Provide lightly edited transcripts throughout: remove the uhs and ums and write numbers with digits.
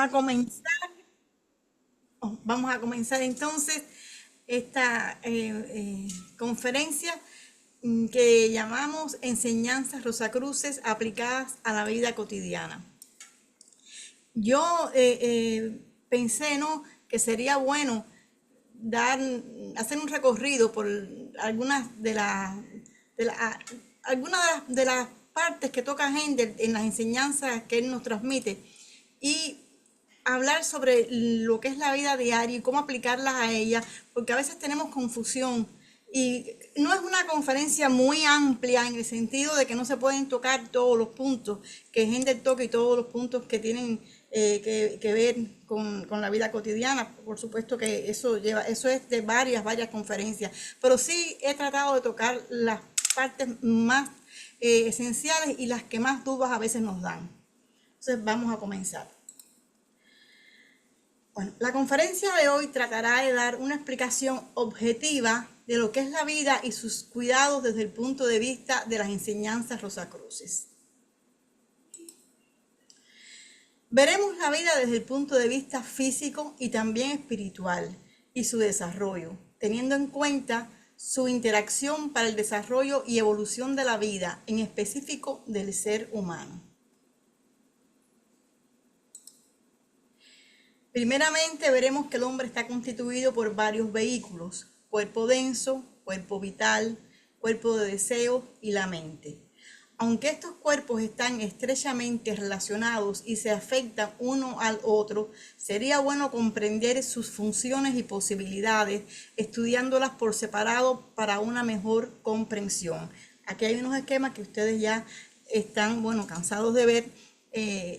a comenzar, vamos a comenzar entonces esta conferencia que llamamos Enseñanzas Rosacruces aplicadas a la vida cotidiana. Yo pensé, ¿no?, que sería bueno hacer un recorrido por algunas de la- de las partes que toca Händel en las enseñanzas que él nos transmite y hablar sobre lo que es la vida diaria y cómo aplicarlas a ella, porque a veces tenemos confusión y no es una conferencia muy amplia en el sentido de que no se pueden tocar todos los puntos que Händel toca y todos los puntos que tienen que ver con la vida cotidiana. Por supuesto que eso es de varias conferencias, pero sí he tratado de tocar las partes más esenciales y las que más dudas a veces nos dan. Entonces vamos a comenzar. Bueno, la conferencia de hoy tratará de dar una explicación objetiva de lo que es la vida y sus cuidados desde el punto de vista de las enseñanzas rosacruces. Veremos la vida desde el punto de vista físico y también espiritual y su desarrollo, teniendo en cuenta su interacción para el desarrollo y evolución de la vida, en específico del ser humano. Primeramente veremos que el hombre está constituido por varios vehículos: cuerpo denso, cuerpo vital, cuerpo de deseo y la mente. Aunque estos cuerpos están estrechamente relacionados y se afectan uno al otro, sería bueno comprender sus funciones y posibilidades, estudiándolas por separado para una mejor comprensión. Aquí hay unos esquemas que ustedes ya están, cansados de ver.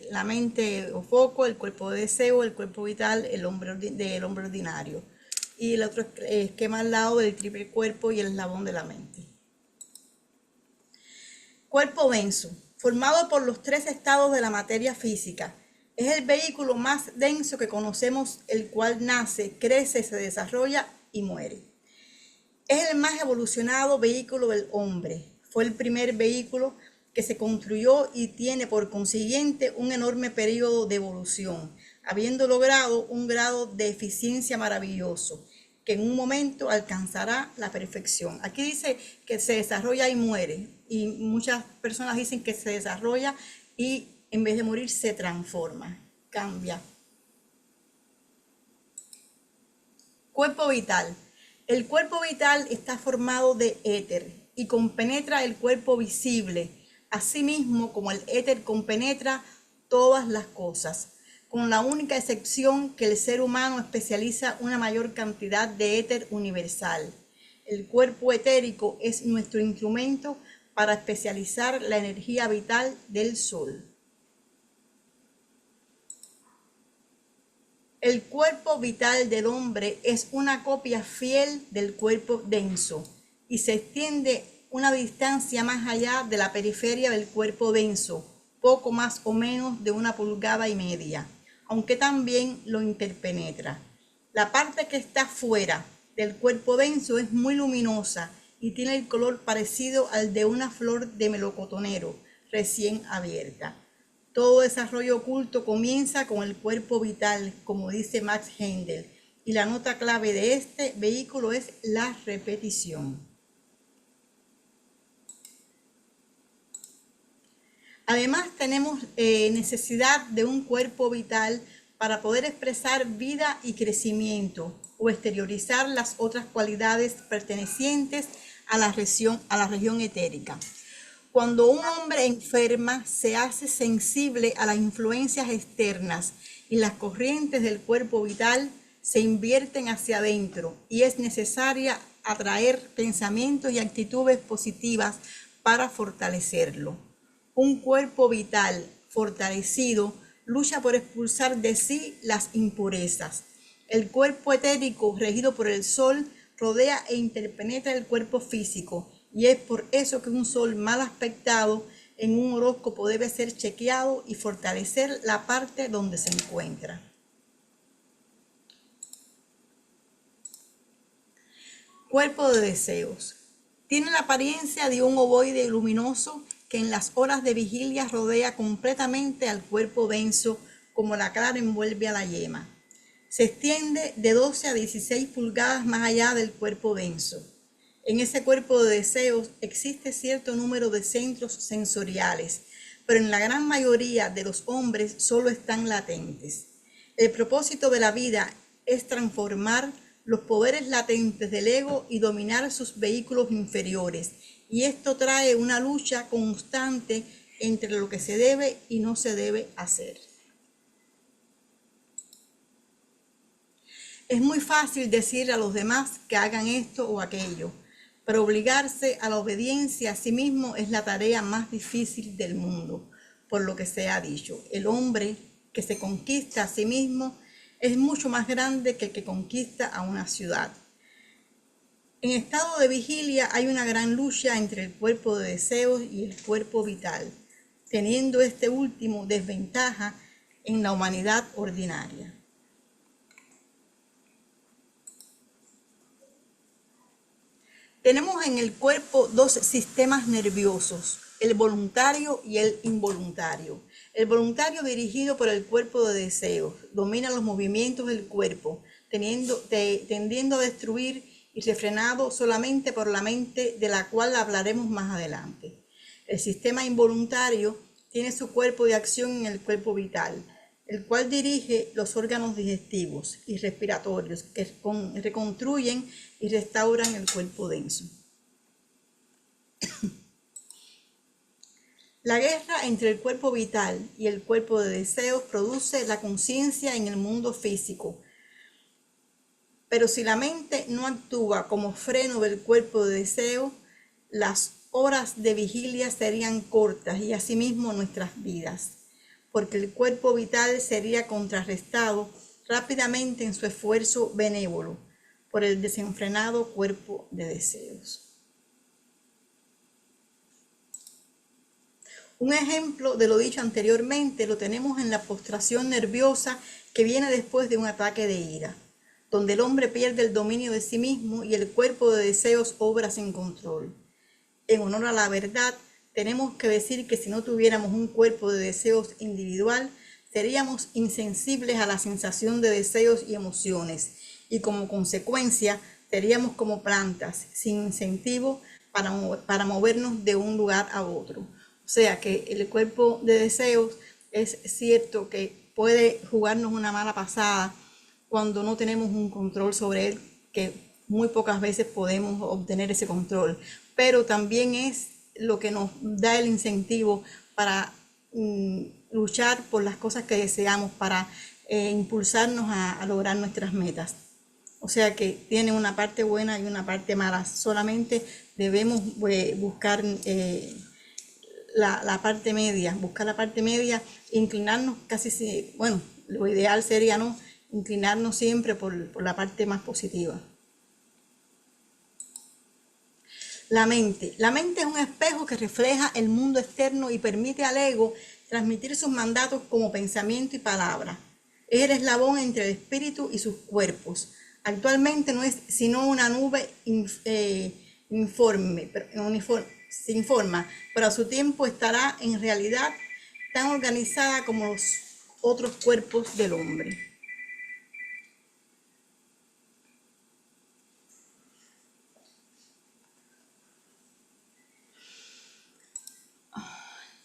La mente o foco, el cuerpo de deseo, el cuerpo vital, el hombre del hombre ordinario. Y el otro esquema al lado del triple cuerpo y el eslabón de la mente. Cuerpo denso, formado por los tres estados de la materia física. Es el vehículo más denso que conocemos, el cual nace, crece, se desarrolla y muere. Es el más evolucionado vehículo del hombre. Fue el primer vehículo que se construyó y tiene por consiguiente un enorme periodo de evolución, habiendo logrado un grado de eficiencia maravilloso, que en un momento alcanzará la perfección. Aquí dice que se desarrolla y muere, y muchas personas dicen que se desarrolla y en vez de morir se transforma, cambia. Cuerpo vital. El cuerpo vital está formado de éter y compenetra el cuerpo visible, asimismo como el éter compenetra todas las cosas, con la única excepción que el ser humano especializa una mayor cantidad de éter universal. El cuerpo etérico es nuestro instrumento para especializar la energía vital del sol. El cuerpo vital del hombre es una copia fiel del cuerpo denso y se extiende una distancia más allá de la periferia del cuerpo denso, poco más o menos de 1,5 pulgadas, aunque también lo interpenetra. La parte que está fuera del cuerpo denso es muy luminosa y tiene el color parecido al de una flor de melocotonero recién abierta. Todo desarrollo oculto comienza con el cuerpo vital, como dice Max Händel, y la nota clave de este vehículo es la repetición. Además, tenemos necesidad de un cuerpo vital para poder expresar vida y crecimiento o exteriorizar las otras cualidades pertenecientes a la región etérica. Cuando un hombre enferma, se hace sensible a las influencias externas y las corrientes del cuerpo vital se invierten hacia adentro y es necesaria atraer pensamientos y actitudes positivas para fortalecerlo. Un cuerpo vital fortalecido lucha por expulsar de sí las impurezas. El cuerpo etérico, regido por el sol, rodea e interpenetra el cuerpo físico, y es por eso que un sol mal aspectado en un horóscopo debe ser chequeado y fortalecer la parte donde se encuentra. Cuerpo de deseos. Tiene la apariencia de un ovoide luminoso que en las horas de vigilia rodea completamente al cuerpo denso como la clara envuelve a la yema. Se extiende de 12 a 16 pulgadas más allá del cuerpo denso. En ese cuerpo de deseos existe cierto número de centros sensoriales, pero en la gran mayoría de los hombres solo están latentes. El propósito de la vida es transformar los poderes latentes del ego y dominar sus vehículos inferiores, y esto trae una lucha constante entre lo que se debe y no se debe hacer. Es muy fácil decir a los demás que hagan esto o aquello, pero obligarse a la obediencia a sí mismo es la tarea más difícil del mundo. Por lo que se ha dicho, el hombre que se conquista a sí mismo es mucho más grande que el que conquista a una ciudad. En estado de vigilia hay una gran lucha entre el cuerpo de deseos y el cuerpo vital, teniendo este último desventaja en la humanidad ordinaria. Tenemos en el cuerpo dos sistemas nerviosos, el voluntario y el involuntario. El voluntario, dirigido por el cuerpo de deseos, domina los movimientos del cuerpo, tendiendo a destruir y refrenado solamente por la mente, de la cual hablaremos más adelante. El sistema involuntario tiene su cuerpo de acción en el cuerpo vital, el cual dirige los órganos digestivos y respiratorios que reconstruyen y restauran el cuerpo denso. La guerra entre el cuerpo vital y el cuerpo de deseos produce la conciencia en el mundo físico. Pero si la mente no actúa como freno del cuerpo de deseo, las horas de vigilia serían cortas y asimismo nuestras vidas, porque el cuerpo vital sería contrarrestado rápidamente en su esfuerzo benévolo por el desenfrenado cuerpo de deseos. Un ejemplo de lo dicho anteriormente lo tenemos en la postración nerviosa que viene después de un ataque de ira, donde el hombre pierde el dominio de sí mismo y el cuerpo de deseos obra sin control. En honor a la verdad, tenemos que decir que si no tuviéramos un cuerpo de deseos individual, seríamos insensibles a la sensación de deseos y emociones, y como consecuencia seríamos como plantas, sin incentivo para movernos de un lugar a otro. O sea que el cuerpo de deseos es cierto que puede jugarnos una mala pasada cuando no tenemos un control sobre él, que muy pocas veces podemos obtener ese control, pero también es lo que nos da el incentivo para luchar por las cosas que deseamos, para impulsarnos a lograr nuestras metas. O sea que tiene una parte buena y una parte mala. Solamente debemos buscar la parte media, inclinarnos casi, bueno, lo ideal sería no inclinarnos siempre por la parte más positiva. La mente es un espejo que refleja el mundo externo y permite al ego transmitir sus mandatos como pensamiento y palabra. Es el eslabón entre el espíritu y sus cuerpos. Actualmente no es sino una nube sin forma, pero a su tiempo estará en realidad tan organizada como los otros cuerpos del hombre.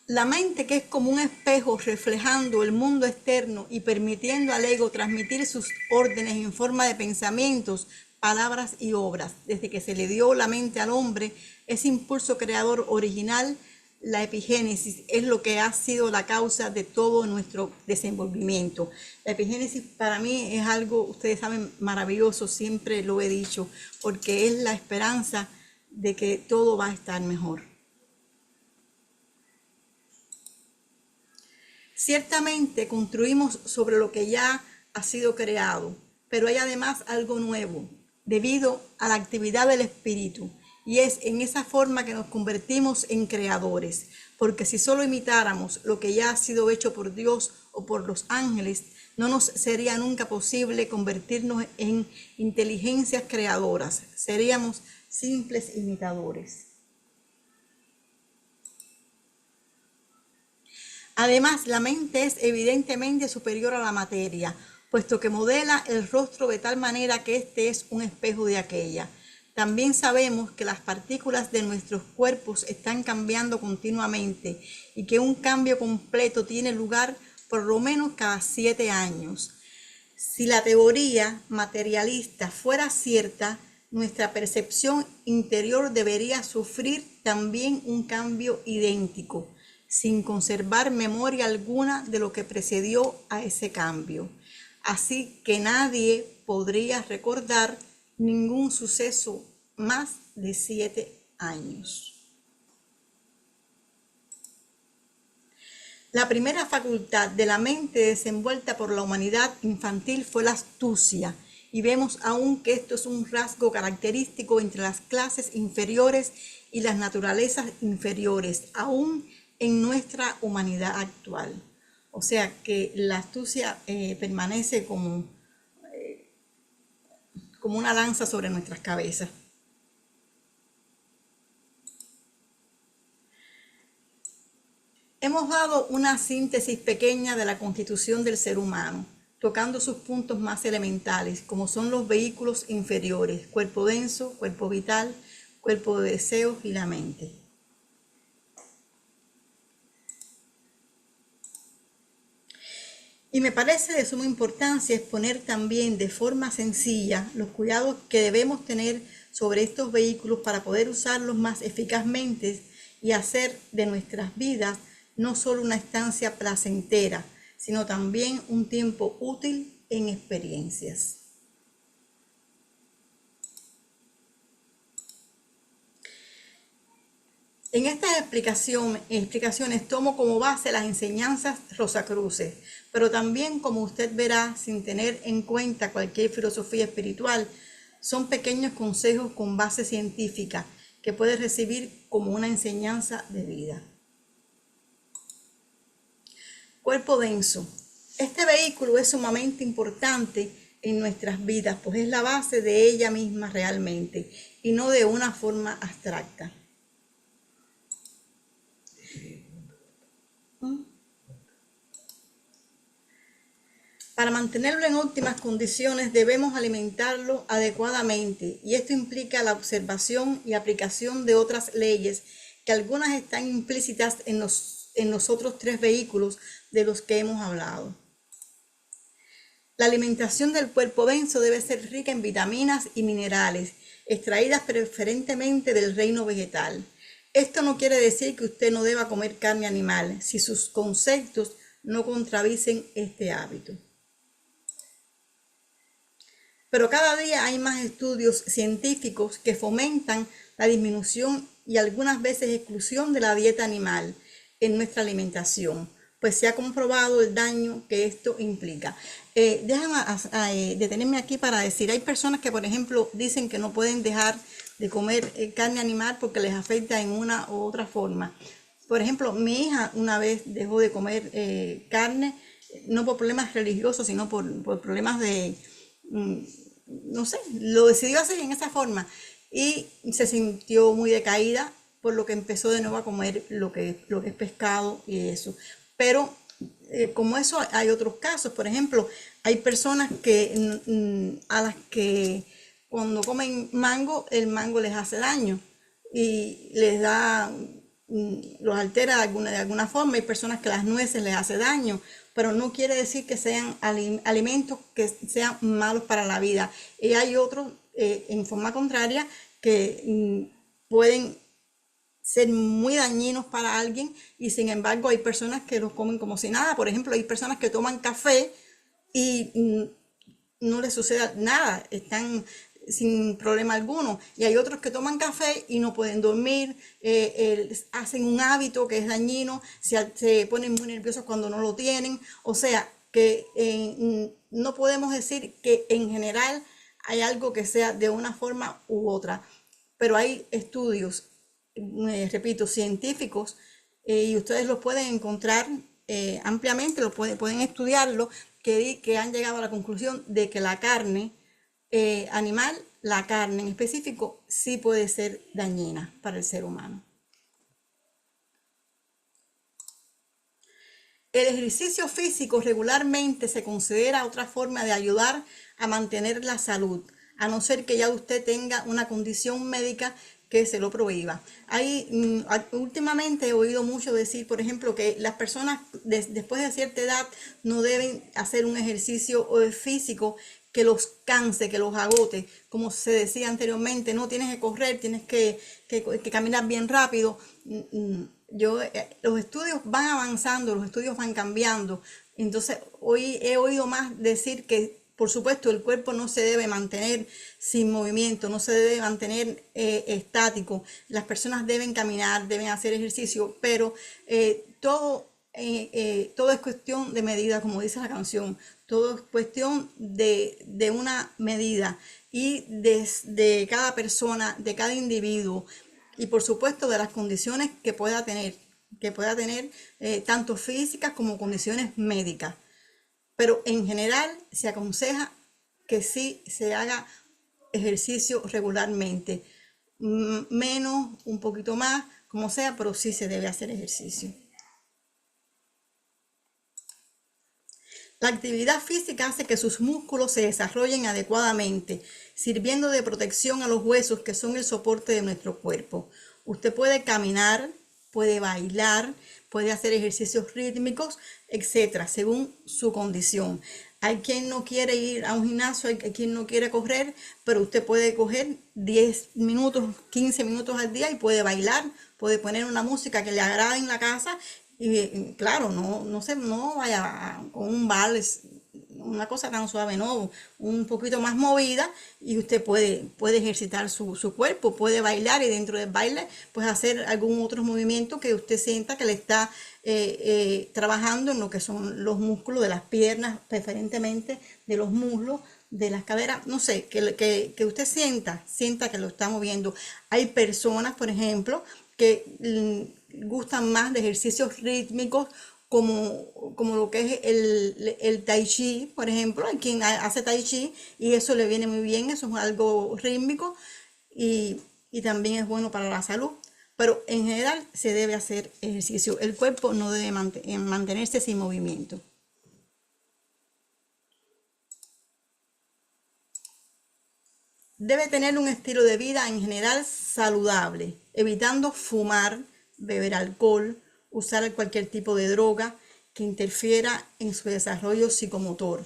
La mente, que es como un espejo reflejando el mundo externo y permitiendo al ego transmitir sus órdenes en forma de pensamientos, palabras y obras. Desde que se le dio la mente al hombre, ese impulso creador original, la epigénesis, es lo que ha sido la causa de todo nuestro desenvolvimiento. La epigénesis para mí es algo, ustedes saben, maravilloso, siempre lo he dicho, porque es la esperanza de que todo va a estar mejor. Ciertamente construimos sobre lo que ya ha sido creado, pero hay además algo nuevo, debido a la actividad del espíritu, y es en esa forma que nos convertimos en creadores, porque si solo imitáramos lo que ya ha sido hecho por Dios o por los ángeles, no nos sería nunca posible convertirnos en inteligencias creadoras, seríamos simples imitadores. Además, la mente es evidentemente superior a la materia, puesto que modela el rostro de tal manera que éste es un espejo de aquella. También sabemos que las partículas de nuestros cuerpos están cambiando continuamente y que un cambio completo tiene lugar por lo menos cada 7 años. Si la teoría materialista fuera cierta, nuestra percepción interior debería sufrir también un cambio idéntico, sin conservar memoria alguna de lo que precedió a ese cambio. Así que nadie podría recordar ningún suceso más de 7 años. La primera facultad de la mente desenvuelta por la humanidad infantil fue la astucia, y vemos aún que esto es un rasgo característico entre las clases inferiores y las naturalezas inferiores, aún en nuestra humanidad actual. O sea que la astucia permanece como una lanza sobre nuestras cabezas. Hemos dado una síntesis pequeña de la constitución del ser humano, tocando sus puntos más elementales, como son los vehículos inferiores: cuerpo denso, cuerpo vital, cuerpo de deseos y la mente. Y me parece de suma importancia exponer también de forma sencilla los cuidados que debemos tener sobre estos vehículos para poder usarlos más eficazmente y hacer de nuestras vidas no solo una estancia placentera, sino también un tiempo útil en experiencias. En estas explicaciones tomo como base las enseñanzas rosacruces, pero también, como usted verá, sin tener en cuenta cualquier filosofía espiritual, son pequeños consejos con base científica que puede recibir como una enseñanza de vida. Cuerpo denso. Este vehículo es sumamente importante en nuestras vidas, pues es la base de ella misma realmente, y no de una forma abstracta. Para mantenerlo en óptimas condiciones debemos alimentarlo adecuadamente, y esto implica la observación y aplicación de otras leyes, que algunas están implícitas en los otros 3 vehículos de los que hemos hablado. La alimentación del cuerpo denso debe ser rica en vitaminas y minerales, extraídas preferentemente del reino vegetal. Esto no quiere decir que usted no deba comer carne animal, si sus conceptos no contradicen este hábito. Pero cada día hay más estudios científicos que fomentan la disminución y algunas veces exclusión de la dieta animal en nuestra alimentación, pues se ha comprobado el daño que esto implica. Déjame detenerme aquí para decir, hay personas que, por ejemplo, dicen que no pueden dejar de comer carne animal porque les afecta en una u otra forma. Por ejemplo, mi hija una vez dejó de comer carne, no por problemas religiosos, sino por problemas de... no sé, lo decidió hacer en esa forma y se sintió muy decaída, por lo que empezó de nuevo a comer lo que es pescado y eso. Pero como eso hay otros casos. Por ejemplo, hay personas a las que cuando comen mango, el mango les hace daño y les da, los altera de alguna forma. Hay personas que las nueces les hace daño, pero no quiere decir que sean alimentos que sean malos para la vida. Y hay otros, en forma contraria, que pueden ser muy dañinos para alguien, y sin embargo hay personas que los comen como si nada. Por ejemplo, hay personas que toman café y no les sucede nada, están sin problema alguno, y hay otros que toman café y no pueden dormir, hacen un hábito que es dañino, se ponen muy nerviosos cuando no lo tienen. O sea que no podemos decir que en general hay algo que sea de una forma u otra, pero hay estudios, repito, científicos, y ustedes los pueden encontrar ampliamente, pueden estudiarlo, que han llegado a la conclusión de que la carne animal, la carne en específico, sí puede ser dañina para el ser humano. El ejercicio físico regularmente se considera otra forma de ayudar a mantener la salud, a no ser que ya usted tenga una condición médica que se lo prohíba. Últimamente he oído mucho decir, por ejemplo, que las personas después de cierta edad no deben hacer un ejercicio físico que los canse, que los agote. Como se decía anteriormente, no tienes que correr, tienes que caminar bien rápido. Los estudios van avanzando, los estudios van cambiando. Entonces, hoy he oído más decir que, por supuesto, el cuerpo no se debe mantener sin movimiento, no se debe mantener estático. Las personas deben caminar, deben hacer ejercicio, pero todo es cuestión de medida, como dice la canción. Todo es cuestión de una medida y de cada persona, de cada individuo y por supuesto de las condiciones que pueda tener tanto físicas como condiciones médicas. Pero en general se aconseja que sí se haga ejercicio regularmente, menos, un poquito más, como sea, pero sí se debe hacer ejercicio. La actividad física hace que sus músculos se desarrollen adecuadamente, sirviendo de protección a los huesos que son el soporte de nuestro cuerpo. Usted puede caminar, puede bailar, puede hacer ejercicios rítmicos, etcétera, según su condición. Hay quien no quiere ir a un gimnasio, hay quien no quiere correr, pero usted puede coger 10 minutos, 15 minutos al día y puede bailar, puede poner una música que le agrade en la casa y claro, no vaya con un vals, una cosa tan suave, no, un poquito más movida y usted puede ejercitar su cuerpo, puede bailar y dentro del baile pues hacer algún otro movimiento que usted sienta que le está trabajando en lo que son los músculos de las piernas, preferentemente de los muslos, de las caderas, no sé, que usted sienta que lo está moviendo. Hay personas, por ejemplo, que gustan más de ejercicios rítmicos como lo que es el tai chi, por ejemplo. Hay quien hace tai chi y eso le viene muy bien, eso es algo rítmico y también es bueno para la salud. Pero en general se debe hacer ejercicio. El cuerpo no debe mantenerse sin movimiento. Debe tener un estilo de vida en general saludable, evitando fumar, beber alcohol, usar cualquier tipo de droga que interfiera en su desarrollo psicomotor.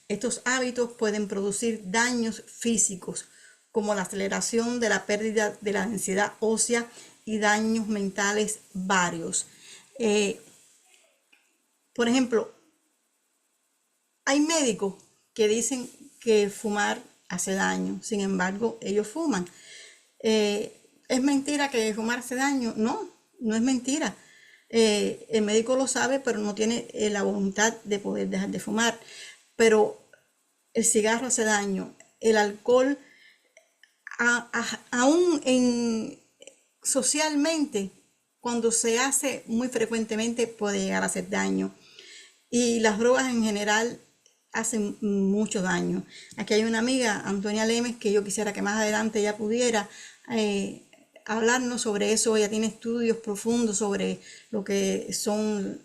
Estos hábitos pueden producir daños físicos, como la aceleración de la pérdida de la densidad ósea y daños mentales varios. Por ejemplo, hay médicos que dicen que fumar hace daño, sin embargo, ellos fuman. ¿Es mentira que fumar hace daño? No, no es mentira. El médico lo sabe, pero no tiene la voluntad de poder dejar de fumar. Pero el cigarro hace daño, el alcohol, aún socialmente, cuando se hace muy frecuentemente, puede llegar a hacer daño. Y las drogas en general hacen mucho daño. Aquí hay una amiga, Antonia Lemes, que yo quisiera que más adelante ella pudiera hablarnos sobre eso. Ella tiene estudios profundos sobre lo que son,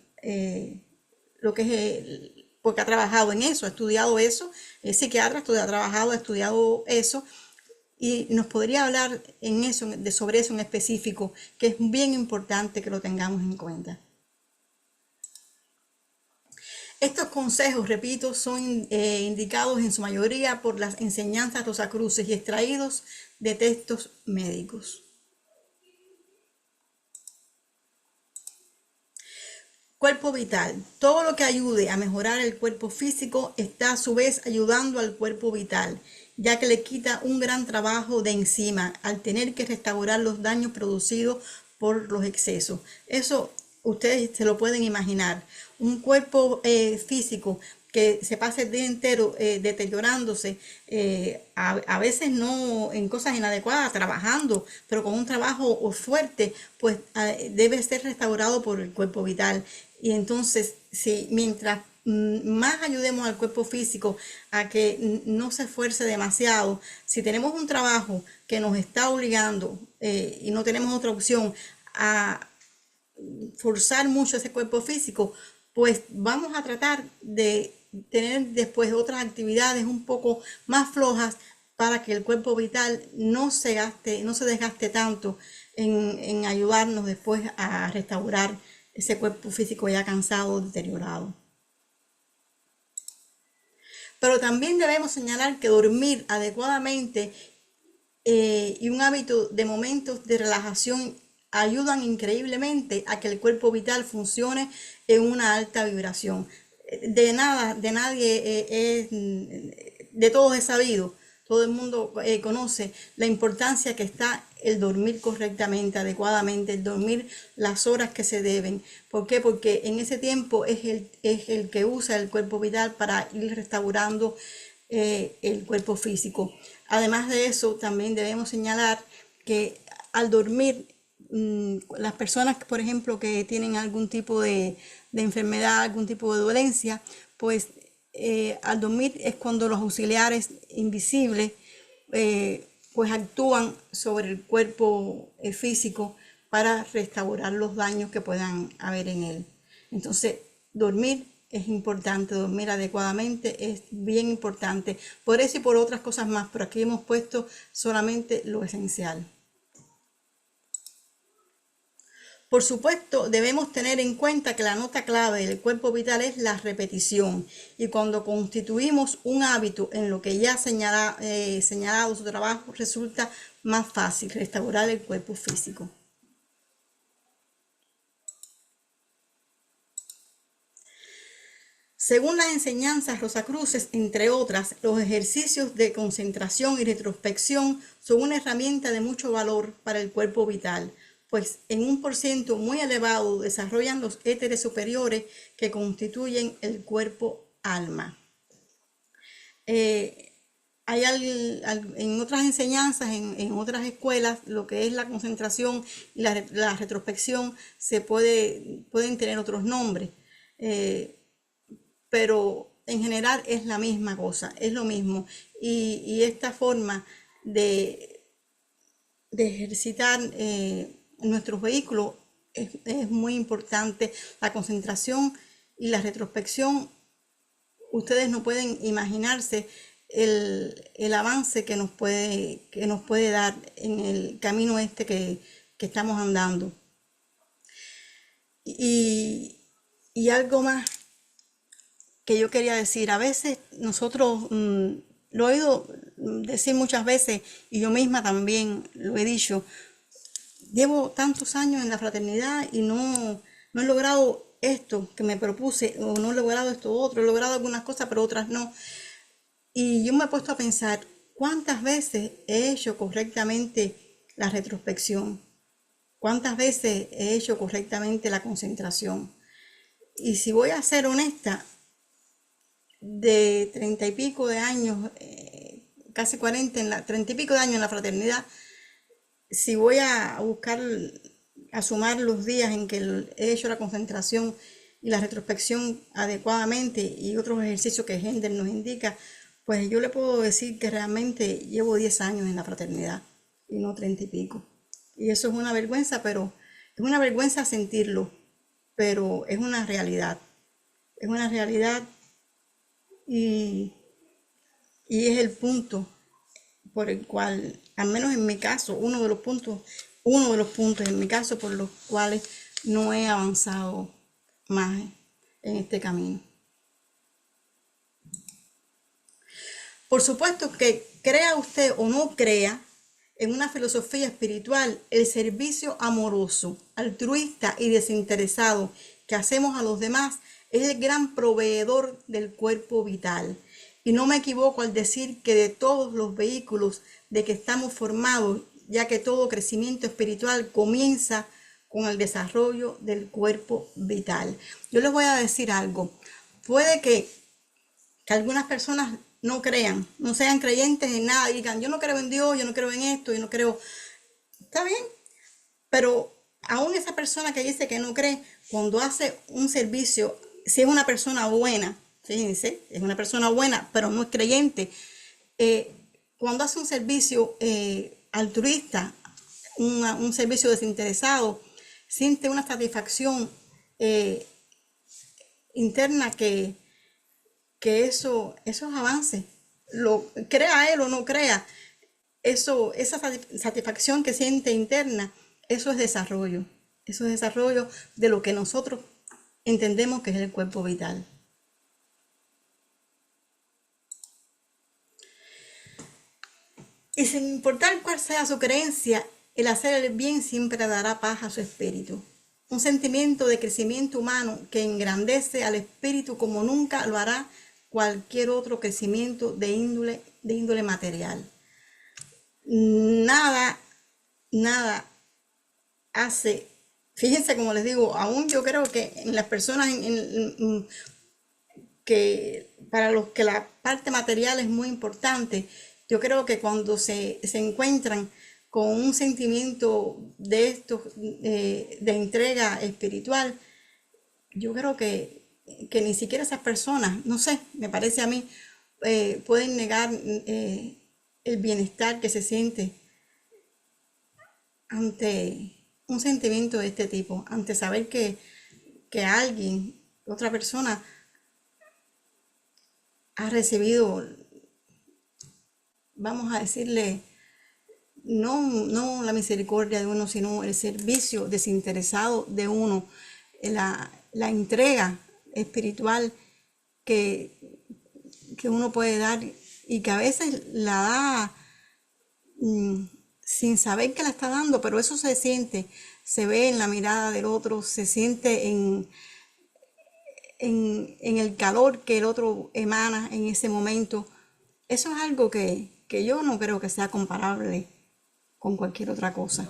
lo que es, porque ha trabajado en eso, ha estudiado eso, es psiquiatra, ha trabajado, ha estudiado eso. Y nos podría hablar sobre eso en específico, que es bien importante que lo tengamos en cuenta. Estos consejos, repito, son indicados en su mayoría por las enseñanzas rosacruces y extraídos de textos médicos. Cuerpo vital. Todo lo que ayude a mejorar el cuerpo físico está a su vez ayudando al cuerpo vital, ya que le quita un gran trabajo de encima al tener que restaurar los daños producidos por los excesos. Eso ustedes se lo pueden imaginar. Un cuerpo físico que se pase el día entero deteriorándose, a veces no en cosas inadecuadas, trabajando, pero con un trabajo fuerte, pues debe ser restaurado por el cuerpo vital. Y entonces, si mientras más ayudemos al cuerpo físico a que no se esfuerce demasiado, si tenemos un trabajo que nos está obligando y no tenemos otra opción a forzar mucho ese cuerpo físico, pues vamos a tratar de tener después otras actividades un poco más flojas para que el cuerpo vital no se gaste, no se desgaste tanto en ayudarnos después a restaurar ese cuerpo físico ya cansado, deteriorado. Pero también debemos señalar que dormir adecuadamente y un hábito de momentos de relajación ayudan increíblemente a que el cuerpo vital funcione en una alta vibración. De nadie de todos es sabido, todo el mundo conoce la importancia que está el dormir correctamente, adecuadamente, el dormir las horas que se deben. ¿Por qué? Porque en ese tiempo es el que usa el cuerpo vital para ir restaurando el cuerpo físico. Además de eso, también debemos señalar que al dormir, las personas, por ejemplo, que tienen algún tipo de enfermedad, algún tipo de dolencia, pues al dormir es cuando los auxiliares invisibles pues actúan sobre el cuerpo físico para restaurar los daños que puedan haber en él. Entonces, dormir es importante, dormir adecuadamente es bien importante. Por eso y por otras cosas más, pero aquí hemos puesto solamente lo esencial. Por supuesto, debemos tener en cuenta que la nota clave del cuerpo vital es la repetición. Y cuando constituimos un hábito en lo que ya señalado su trabajo, resulta más fácil restaurar el cuerpo físico. Según las enseñanzas rosacruces, entre otras, los ejercicios de concentración y retrospección son una herramienta de mucho valor para el cuerpo vital, pues en un porcentaje muy elevado desarrollan los éteres superiores que constituyen el cuerpo alma. En otras enseñanzas, en otras escuelas, lo que es la concentración y la retrospección pueden tener otros nombres. Pero en general es la misma cosa, es lo mismo. Y esta forma de ejercitar nuestros vehículos es muy importante. La concentración y la retrospección, ustedes no pueden imaginarse el avance que nos puede dar en el camino que estamos andando. Y algo más que yo quería decir, a veces nosotros, lo he oído decir muchas veces y yo misma también lo he dicho, llevo tantos años en la fraternidad y no he logrado esto que me propuse, o no he logrado esto otro, he logrado algunas cosas pero otras no. Y yo me he puesto a pensar, ¿cuántas veces he hecho correctamente la retrospección? ¿Cuántas veces he hecho correctamente la concentración? Y si voy a ser honesta, de 30 y pico de años, casi 40, 30 y pico de años en la fraternidad, si voy a buscar, a sumar los días en que he hecho la concentración y la retrospección adecuadamente y otros ejercicios que Gender nos indica, pues yo le puedo decir que realmente llevo 10 años en la fraternidad y no 30 y pico. Y eso es una vergüenza, pero es una vergüenza sentirlo, pero es una realidad. Es una realidad y es el punto por el cual, al menos en mi caso, uno de los puntos en mi caso por los cuales no he avanzado más en este camino. Por supuesto que crea usted o no crea en una filosofía espiritual, el servicio amoroso, altruista y desinteresado que hacemos a los demás es el gran proveedor del cuerpo vital. Y no me equivoco al decir que de todos los vehículos de que estamos formados, ya que todo crecimiento espiritual comienza con el desarrollo del cuerpo vital. Yo les voy a decir algo. Puede que algunas personas no crean, no sean creyentes en nada, digan, yo no creo en Dios, yo no creo en esto, yo no creo. Está bien, pero aún esa persona que dice que no cree, cuando hace un servicio, si es una persona buena, fíjense, es una persona buena, pero no es creyente, cuando hace un servicio altruista, un servicio desinteresado, siente una satisfacción interna que esos avances, lo crea él o no crea, esa satisfacción que siente interna, eso es desarrollo de lo que nosotros entendemos que es el cuerpo vital. Y sin importar cuál sea su creencia, el hacer el bien siempre dará paz a su espíritu. Un sentimiento de crecimiento humano que engrandece al espíritu como nunca lo hará cualquier otro crecimiento de índole material. Nada, nada hace, fíjense como les digo, aún yo creo que en las personas que para los que la parte material es muy importante, yo creo que cuando se encuentran con un sentimiento de estos, de entrega espiritual, yo creo que ni siquiera esas personas, no sé, me parece a mí, pueden negar el bienestar que se siente ante un sentimiento de este tipo, ante saber que alguien, otra persona, ha recibido, vamos a decirle, no la misericordia de uno, sino el servicio desinteresado de uno, la entrega espiritual que, que uno puede dar y que a veces la da sin saber que la está dando, pero eso se siente, se ve en la mirada del otro, se siente en el calor que el otro emana en ese momento. Eso es algo que yo no creo que sea comparable con cualquier otra cosa,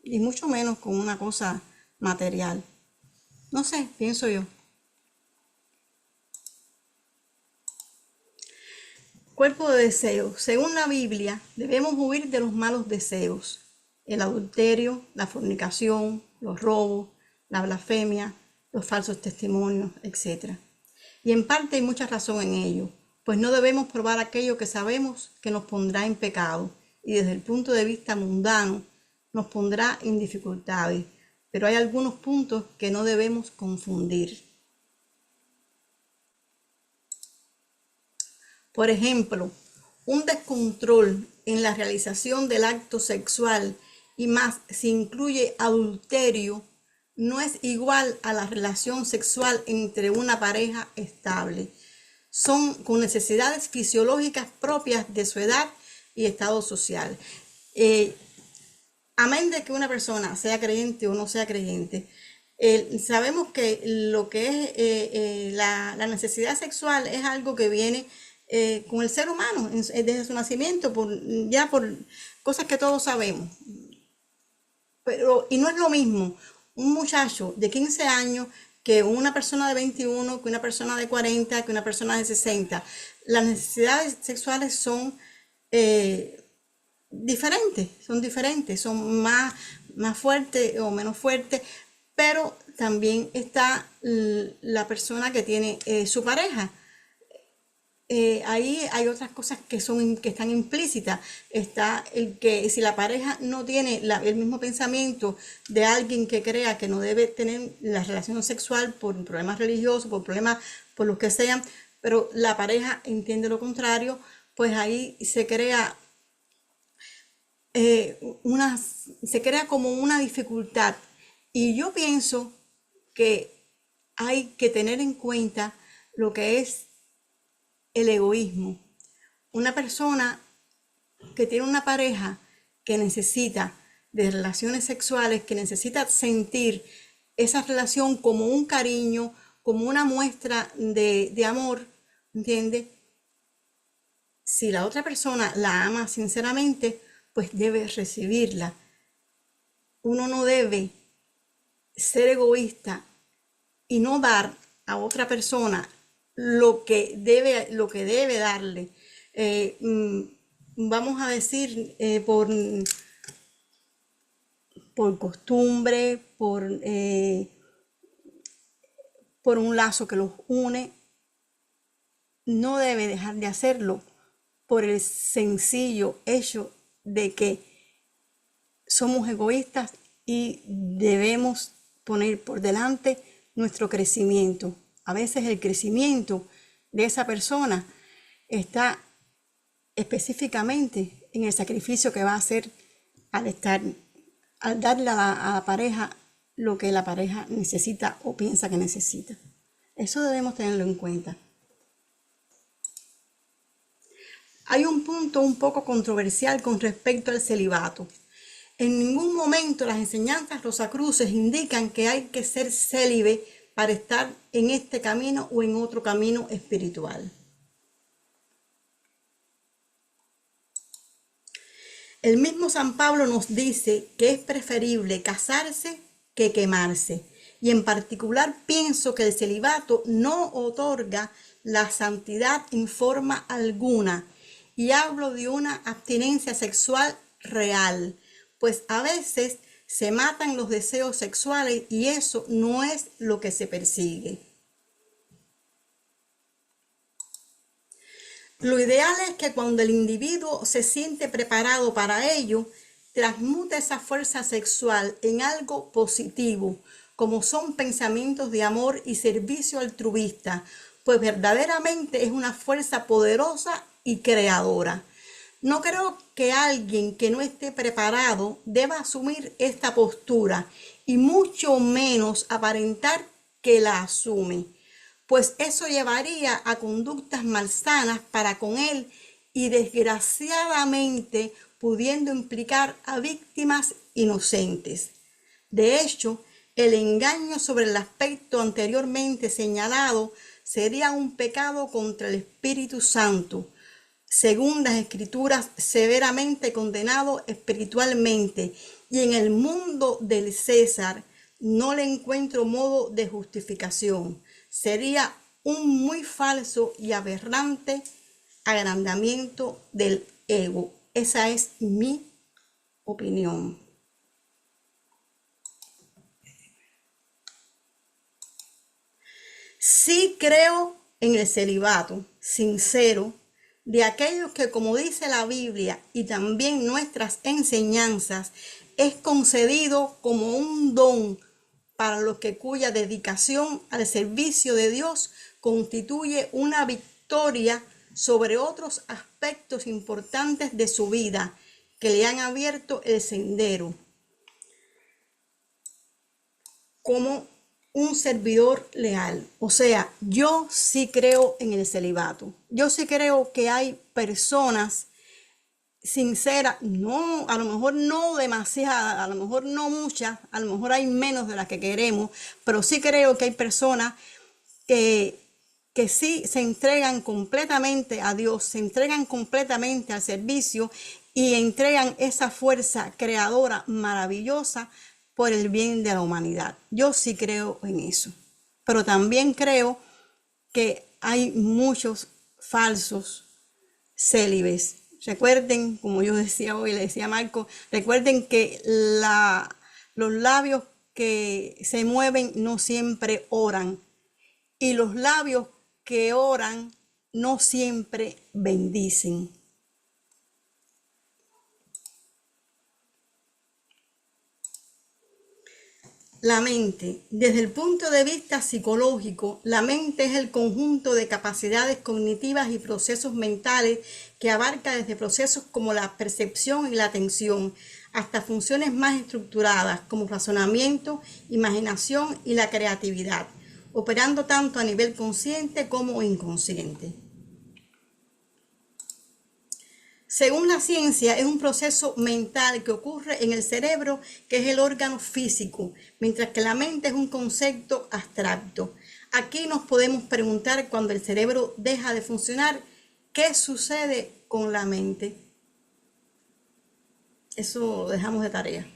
y mucho menos con una cosa material. No sé, pienso yo. Cuerpo de deseo. Según la Biblia, debemos huir de los malos deseos: el adulterio, la fornicación, los robos, la blasfemia, los falsos testimonios, etc. Y en parte hay mucha razón en ello, pues no debemos probar aquello que sabemos que nos pondrá en pecado y desde el punto de vista mundano nos pondrá en dificultades, pero hay algunos puntos que no debemos confundir. Por ejemplo, un descontrol en la realización del acto sexual, y más si incluye adulterio, no es igual a la relación sexual entre una pareja estable. Son con necesidades fisiológicas propias de su edad y estado social. Amén de que una persona sea creyente o no sea creyente, sabemos que lo que es la necesidad sexual es algo que viene con el ser humano desde su nacimiento, ya por cosas que todos sabemos. Pero, y no es lo mismo un muchacho de 15 años que una persona de 21, que una persona de 40, que una persona de 60. Las necesidades sexuales son diferentes, son más fuertes o menos fuertes, pero también está la persona que tiene su pareja. Ahí hay otras cosas que están implícitas. Está el que si la pareja no tiene el mismo pensamiento de alguien que crea que no debe tener la relación sexual por problemas religiosos, por problemas por los que sean, pero la pareja entiende lo contrario, pues ahí se crea se crea como una dificultad. Y yo pienso que hay que tener en cuenta lo que es el egoísmo. Una persona que tiene una pareja que necesita de relaciones sexuales, que necesita sentir esa relación como un cariño, como una muestra de amor, ¿entiendes? Si la otra persona la ama sinceramente, pues debe recibirla. Uno no debe ser egoísta y no dar a otra persona lo que debe darle. Vamos a decir, por costumbre, por un lazo que los une, no debe dejar de hacerlo por el sencillo hecho de que somos egoístas y debemos poner por delante nuestro crecimiento. A veces el crecimiento de esa persona está específicamente en el sacrificio que va a hacer al darle a la pareja lo que la pareja necesita o piensa que necesita. Eso debemos tenerlo en cuenta. Hay un punto un poco controversial con respecto al celibato. En ningún momento las enseñanzas rosacruces indican que hay que ser célibe para estar en este camino o en otro camino espiritual. El mismo San Pablo nos dice que es preferible casarse que quemarse. Y en particular pienso que el celibato no otorga la santidad en forma alguna. Y hablo de una abstinencia sexual real, pues a veces se matan los deseos sexuales y eso no es lo que se persigue. Lo ideal es que cuando el individuo se siente preparado para ello, transmute esa fuerza sexual en algo positivo, como son pensamientos de amor y servicio altruista, pues verdaderamente es una fuerza poderosa y creadora. No creo que alguien que no esté preparado deba asumir esta postura y mucho menos aparentar que la asume, pues eso llevaría a conductas malsanas para con él y desgraciadamente pudiendo implicar a víctimas inocentes. De hecho, el engaño sobre el aspecto anteriormente señalado sería un pecado contra el Espíritu Santo, según las Escrituras, severamente condenado espiritualmente, y en el mundo del César no le encuentro modo de justificación. Sería un muy falso y aberrante agrandamiento del ego. Esa es mi opinión. Sí creo en el celibato sincero de aquellos que, como dice la Biblia y también nuestras enseñanzas, es concedido como un don para los que cuya dedicación al servicio de Dios constituye una victoria sobre otros aspectos importantes de su vida que le han abierto el sendero, como un servidor leal. O sea, yo sí creo en el celibato. Yo sí creo que hay personas sinceras, no, a lo mejor no demasiadas, a lo mejor no muchas, a lo mejor hay menos de las que queremos, pero sí creo que hay personas que, que sí se entregan completamente a Dios, se entregan completamente al servicio y entregan esa fuerza creadora maravillosa por el bien de la humanidad. Yo sí creo en eso, pero también creo que hay muchos falsos célibes. Recuerden, como yo decía hoy, le decía a Marco, recuerden que los labios que se mueven no siempre oran y los labios que oran no siempre bendicen. La mente. Desde el punto de vista psicológico, la mente es el conjunto de capacidades cognitivas y procesos mentales que abarca desde procesos como la percepción y la atención, hasta funciones más estructuradas como razonamiento, imaginación y la creatividad, operando tanto a nivel consciente como inconsciente. Según la ciencia, es un proceso mental que ocurre en el cerebro, que es el órgano físico, mientras que la mente es un concepto abstracto. Aquí nos podemos preguntar, cuando el cerebro deja de funcionar, ¿qué sucede con la mente? Eso lo dejamos de tarea.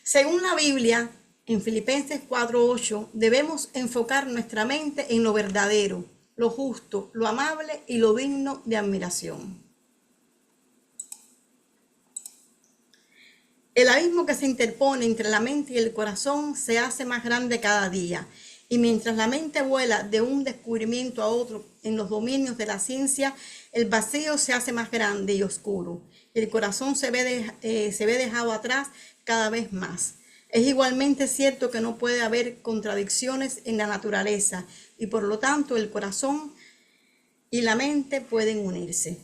Según la Biblia, en Filipenses 4:8, debemos enfocar nuestra mente en lo verdadero, lo justo, lo amable y lo digno de admiración. El abismo que se interpone entre la mente y el corazón se hace más grande cada día, y mientras la mente vuela de un descubrimiento a otro en los dominios de la ciencia, el vacío se hace más grande y oscuro, y el corazón se ve dejado atrás cada vez más. Es igualmente cierto que no puede haber contradicciones en la naturaleza y por lo tanto el corazón y la mente pueden unirse.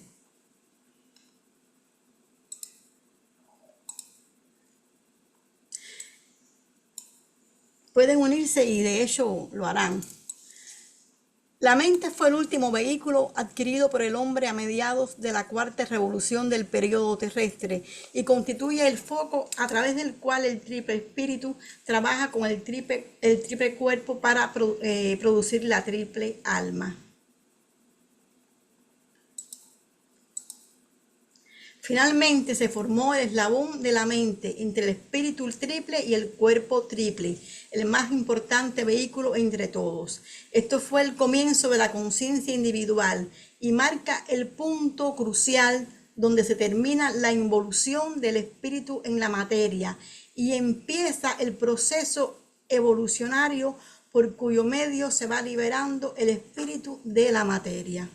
Pueden unirse y de hecho lo harán. La mente fue el último vehículo adquirido por el hombre a mediados de la cuarta revolución del período terrestre y constituye el foco a través del cual el triple espíritu trabaja con el triple cuerpo para producir la triple alma. Finalmente se formó el eslabón de la mente entre el espíritu triple y el cuerpo triple, el más importante vehículo entre todos. Esto fue el comienzo de la conciencia individual y marca el punto crucial donde se termina la involución del espíritu en la materia y empieza el proceso evolucionario por cuyo medio se va liberando el espíritu de la materia.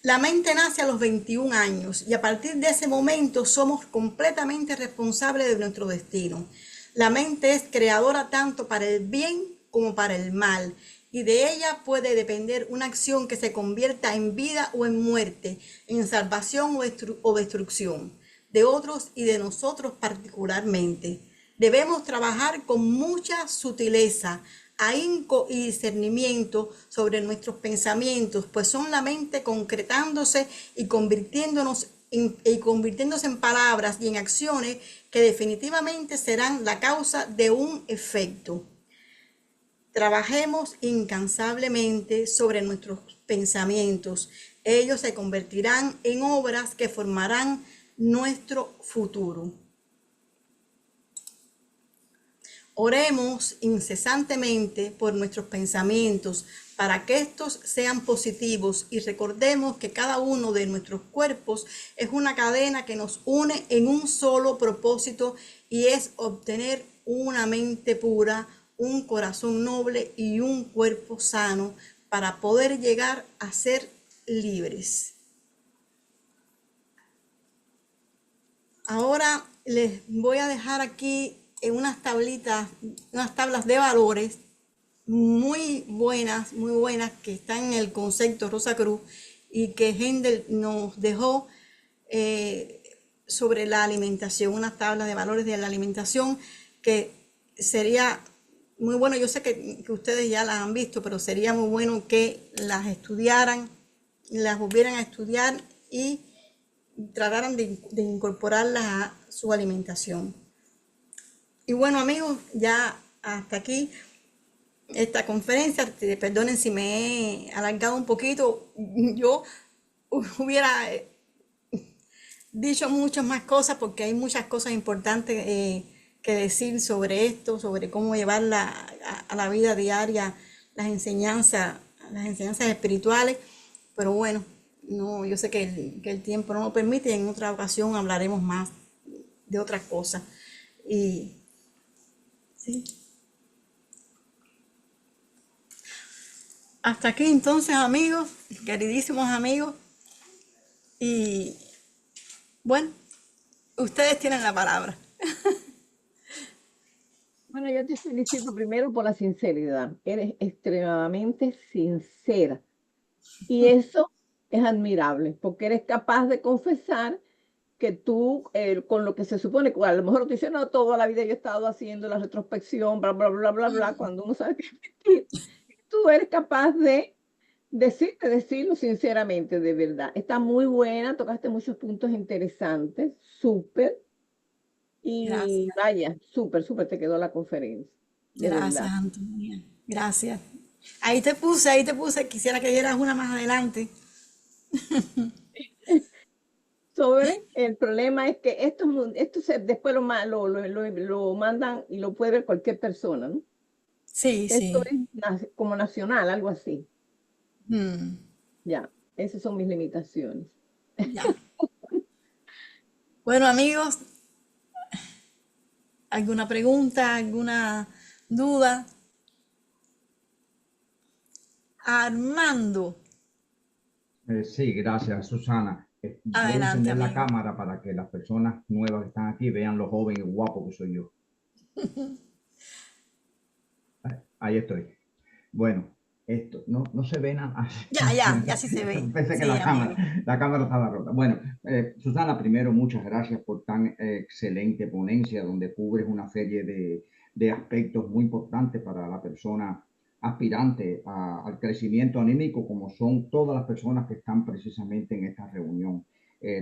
La mente nace a los 21 años y a partir de ese momento somos completamente responsables de nuestro destino. La mente es creadora tanto para el bien como para el mal y de ella puede depender una acción que se convierta en vida o en muerte, en salvación o destrucción de otros y de nosotros particularmente. Debemos trabajar con mucha sutileza, ahínco y discernimiento sobre nuestros pensamientos, pues son la mente concretándose y convirtiéndose en palabras y en acciones que definitivamente serán la causa de un efecto. Trabajemos incansablemente sobre nuestros pensamientos. Ellos se convertirán en obras que formarán nuestro futuro. Oremos incesantemente por nuestros pensamientos para que estos sean positivos y recordemos que cada uno de nuestros cuerpos es una cadena que nos une en un solo propósito y es obtener una mente pura, un corazón noble y un cuerpo sano para poder llegar a ser libres. Ahora les voy a dejar aquí en unas tablas de valores muy buenas, que están en el concepto Rosacruz y que Hendel nos dejó sobre la alimentación, unas tablas de valores de la alimentación que sería muy bueno, yo sé que ustedes ya las han visto, pero sería muy bueno que las estudiaran, las volvieran a estudiar y trataran de incorporarlas a su alimentación. Y bueno, amigos, ya hasta aquí esta conferencia. Perdonen si me he alargado un poquito. Yo hubiera dicho muchas más cosas porque hay muchas cosas importantes que decir sobre esto, sobre cómo llevarla a la vida diaria, las enseñanzas espirituales. Pero bueno, no, yo sé que el tiempo no lo permite y en otra ocasión hablaremos más de otras cosas. Y sí. Hasta aquí entonces, amigos, queridísimos amigos. Y bueno, ustedes tienen la palabra. Bueno, yo te felicito primero por la sinceridad. Eres extremadamente sincera. Y eso es admirable, porque eres capaz de confesar que tú, con lo que se supone, a lo mejor te dicen, no, toda la vida yo he estado haciendo la retrospección, bla, bla, bla, bla, bla, cuando uno sabe que es mentir. Tú eres capaz de decirlo sinceramente, de verdad. Está muy buena, tocaste muchos puntos interesantes, súper. Y Gracias, vaya, súper, súper te quedó la conferencia, de gracias, verdad. Antonia. Gracias. Ahí te puse, quisiera que dieras una más adelante. Sobre el problema es que después lo mandan y lo puede ver cualquier persona, ¿no? Sí, Esto sí. es como nacional, algo así. Mm, Ya, esas son mis limitaciones. ya. Bueno, amigos, ¿alguna pregunta, alguna duda? Armando. Sí, gracias, Susana. Voy a Adelante, encender la amigo. cámara para que las personas nuevas que están aquí vean lo joven y guapo que soy yo. Ahí estoy. Bueno, esto no se ve nada. Ya sí se ve. Pensé que Sí, amigo. la cámara estaba rota. Bueno, Susana, primero, muchas gracias por tan excelente ponencia donde cubres una serie de aspectos muy importantes para la persona aspirante al crecimiento anímico, como son todas las personas que están precisamente en esta reunión.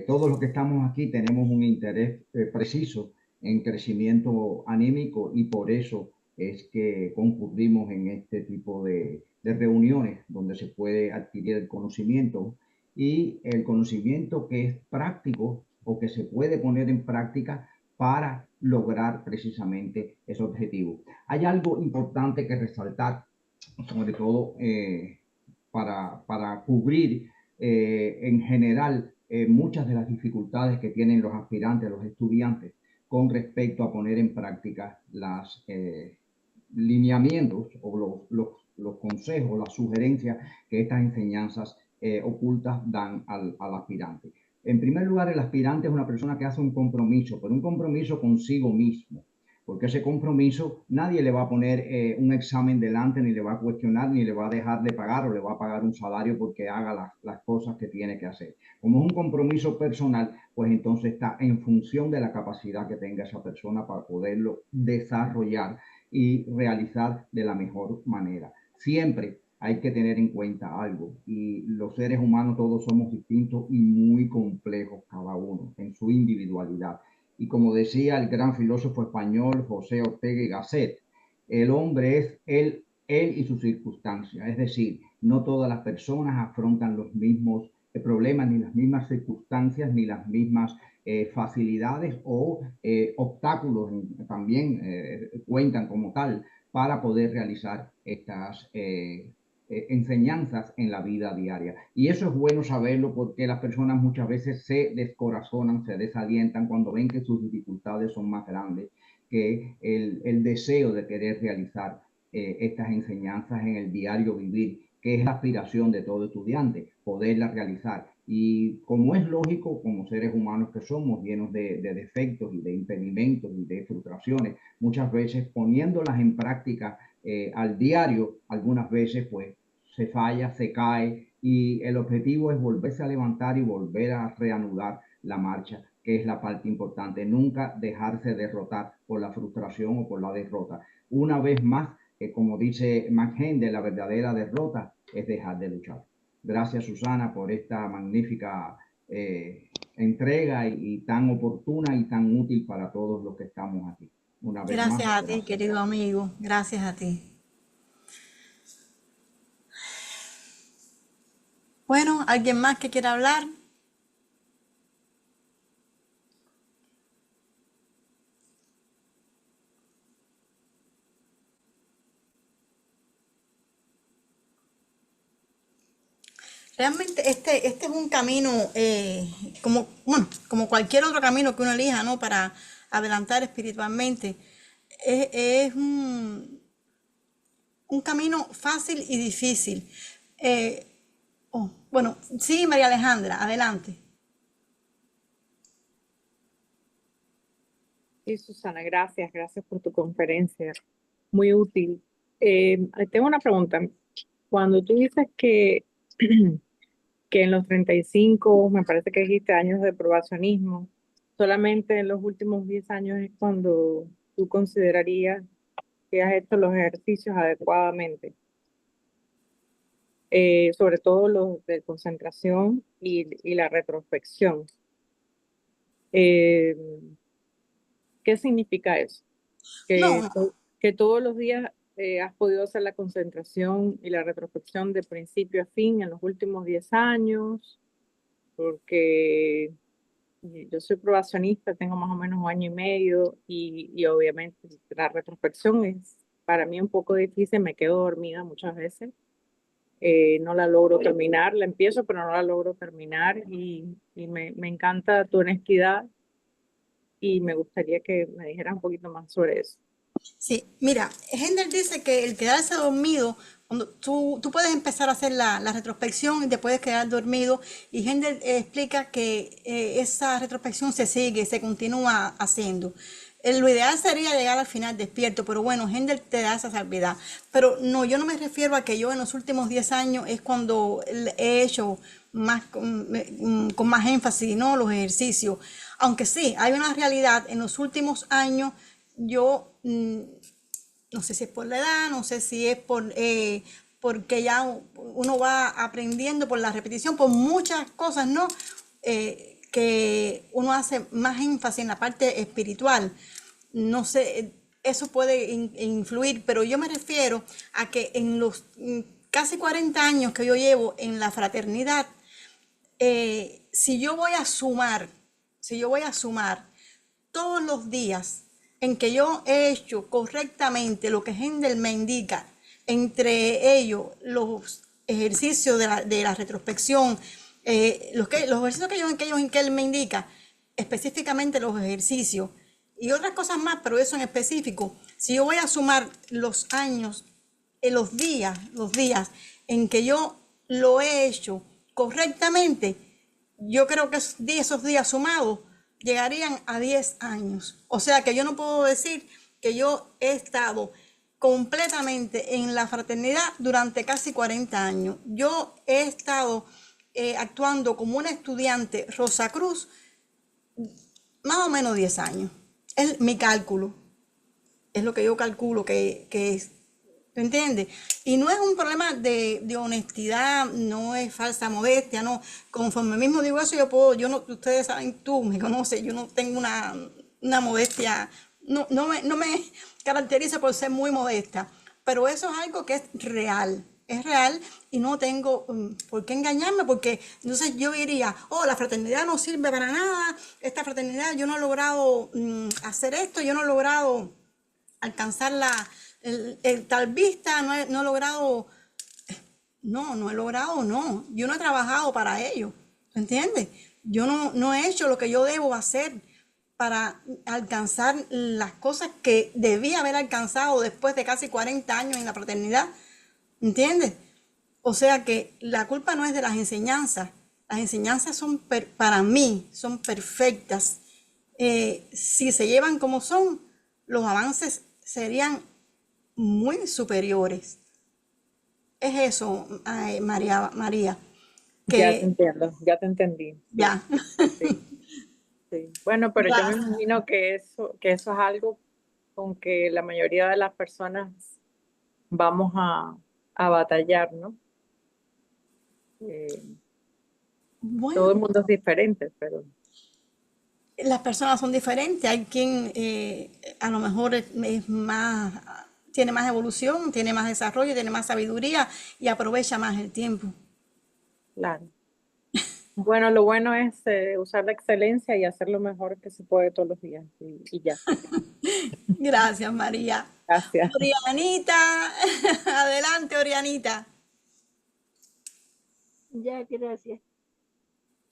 Todos los que estamos aquí tenemos un interés preciso en crecimiento anímico y por eso es que concurrimos en este tipo de reuniones donde se puede adquirir el conocimiento y el conocimiento que es práctico o que se puede poner en práctica para lograr precisamente ese objetivo. Hay algo importante que resaltar, sobre todo para cubrir en general muchas de las dificultades que tienen los aspirantes, los estudiantes, con respecto a poner en práctica los lineamientos o los consejos, las sugerencias que estas enseñanzas ocultas dan al aspirante. En primer lugar, el aspirante es una persona que hace un compromiso, pero un compromiso consigo mismo, porque ese compromiso nadie le va a poner un examen delante, ni le va a cuestionar, ni le va a dejar de pagar o le va a pagar un salario porque haga las cosas que tiene que hacer. Como es un compromiso personal, pues entonces está en función de la capacidad que tenga esa persona para poderlo desarrollar y realizar de la mejor manera. Siempre hay que tener en cuenta algo, y los seres humanos todos somos distintos y muy complejos cada uno en su individualidad. Y como decía el gran filósofo español José Ortega y Gasset, el hombre es él y sus circunstancias. Es decir, no todas las personas afrontan los mismos problemas, ni las mismas circunstancias, ni las mismas facilidades o obstáculos también cuentan como tal para poder realizar estas enseñanzas en la vida diaria. Y eso es bueno saberlo porque las personas muchas veces se descorazonan, se desalientan cuando ven que sus dificultades son más grandes que el deseo de querer realizar estas enseñanzas en el diario vivir, que es la aspiración de todo estudiante, poderlas realizar. Y como es lógico, como seres humanos que somos, llenos de defectos y de impedimentos y de frustraciones, muchas veces poniéndolas en práctica al diario, algunas veces pues se falla, se cae, y el objetivo es volverse a levantar y volver a reanudar la marcha, que es la parte importante. Nunca dejarse derrotar por la frustración o por la derrota. Una vez más, como dice McHenry, la verdadera derrota es dejar de luchar. Gracias, Susana, por esta magnífica entrega y tan oportuna y tan útil para todos los que estamos aquí. Una vez más, Gracias a ti, gracias. querido amigo. Gracias a ti. Bueno, ¿alguien más que quiera hablar? Realmente este es un camino, como cualquier otro camino que uno elija, ¿no? Para adelantar espiritualmente. Es un camino fácil y difícil. Eh, bueno, sí, María Alejandra, adelante. Sí, Susana, gracias por tu conferencia, muy útil. Tengo una pregunta. Cuando tú dices que, que en los 35, me parece que dijiste años de probacionismo, solamente en los últimos 10 años es cuando tú considerarías que has hecho los ejercicios adecuadamente, sobre todo los de concentración y la retrospección. ¿Qué significa eso? No, Que todos los días has podido hacer la concentración y la retrospección de principio a fin en los últimos 10 años, porque yo soy probacionista, tengo más o menos 1 año y medio y obviamente la retrospección es para mí un poco difícil, me quedo dormida muchas veces, no la logro terminar, la empiezo pero no la logro terminar y me encanta tu honestidad y me gustaría que me dijeras un poquito más sobre eso. Sí, mira, Hendel dice que el quedarse dormido, cuando tú puedes empezar a hacer la retrospección y te puedes quedar dormido, y Hendel explica que esa retrospección se sigue, se continúa haciendo. Lo ideal sería llegar al final despierto, pero bueno, Hendel te da esa salvedad. Pero no, yo no me refiero a que yo en los últimos 10 años es cuando he hecho más con más énfasis, ¿no? Los ejercicios. Aunque sí, hay una realidad, en los últimos años yo no sé si es por la edad, no sé si es porque ya uno va aprendiendo por la repetición, por muchas cosas, ¿no? Que uno hace más énfasis en la parte espiritual. No sé, eso puede influir, pero yo me refiero a que en los casi 40 años que yo llevo en la fraternidad, si yo voy a sumar, si yo voy a sumar todos los días en que yo he hecho correctamente lo que Hendel me indica, entre ellos los ejercicios de la retrospección, los ejercicios que él me indica, específicamente los ejercicios y otras cosas más, pero eso en específico, si yo voy a sumar los años, los días en que yo lo he hecho correctamente, yo creo que esos días sumados llegarían a 10 años. O sea que yo no puedo decir que yo he estado completamente en la fraternidad durante casi 40 años. Yo he estado actuando como una estudiante Rosacruz más o menos 10 años. Es mi cálculo, es lo que yo calculo que es. ¿Te entiendes? Y no es un problema de honestidad, no es falsa modestia, no. Conforme mismo digo eso, yo no, ustedes saben, tú me conoces, yo no tengo una modestia, no me caracteriza por ser muy modesta, pero eso es algo que es real y no tengo por qué engañarme, porque entonces yo diría, oh, la fraternidad no sirve para nada, esta fraternidad, yo no he logrado hacer esto, yo no he logrado alcanzar tal vista, no he logrado, no he logrado, no, yo no he trabajado para ello, ¿entiendes? Yo no he hecho lo que yo debo hacer para alcanzar las cosas que debía haber alcanzado después de casi 40 años en la fraternidad, ¿entiendes? O sea que la culpa no es de las enseñanzas son para mí son perfectas. Si se llevan como son, los avances serían muy superiores. Es eso, ay, María, Ya te que entiendo, ya te entendí. Sí, ya, sí, sí. Bueno, pero yo me gracias. imagino que eso es algo con que la mayoría de las personas vamos a batallar, ¿no? Eh, todo Bueno, el mundo es diferente, pero las personas son diferentes. Hay quien a lo mejor es más, tiene más evolución, tiene más desarrollo, tiene más sabiduría y aprovecha más el tiempo. claro. Bueno, lo bueno es usar la excelencia y hacer lo mejor que se puede todos los días y ya. Gracias, María. Gracias. Orianita, adelante, Orianita. Ya, gracias.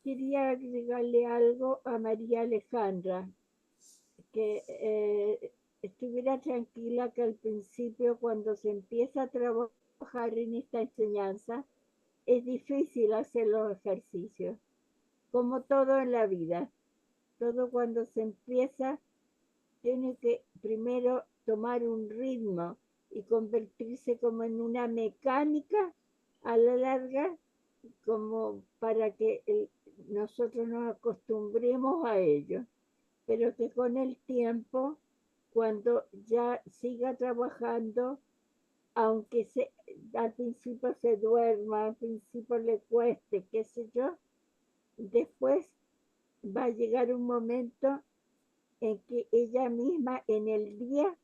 Quería agregarle algo a María Alejandra, que estuviera tranquila que al principio cuando se empieza a trabajar en esta enseñanza es difícil hacer los ejercicios, como todo en la vida. Todo cuando se empieza tiene que primero tomar un ritmo y convertirse como en una mecánica a la larga, como para que nosotros nos acostumbremos a ello, pero que con el tiempo, cuando ya siga trabajando, aunque al principio se duerma, al principio le cueste, qué sé yo, después va a llegar un momento en que ella misma en el día,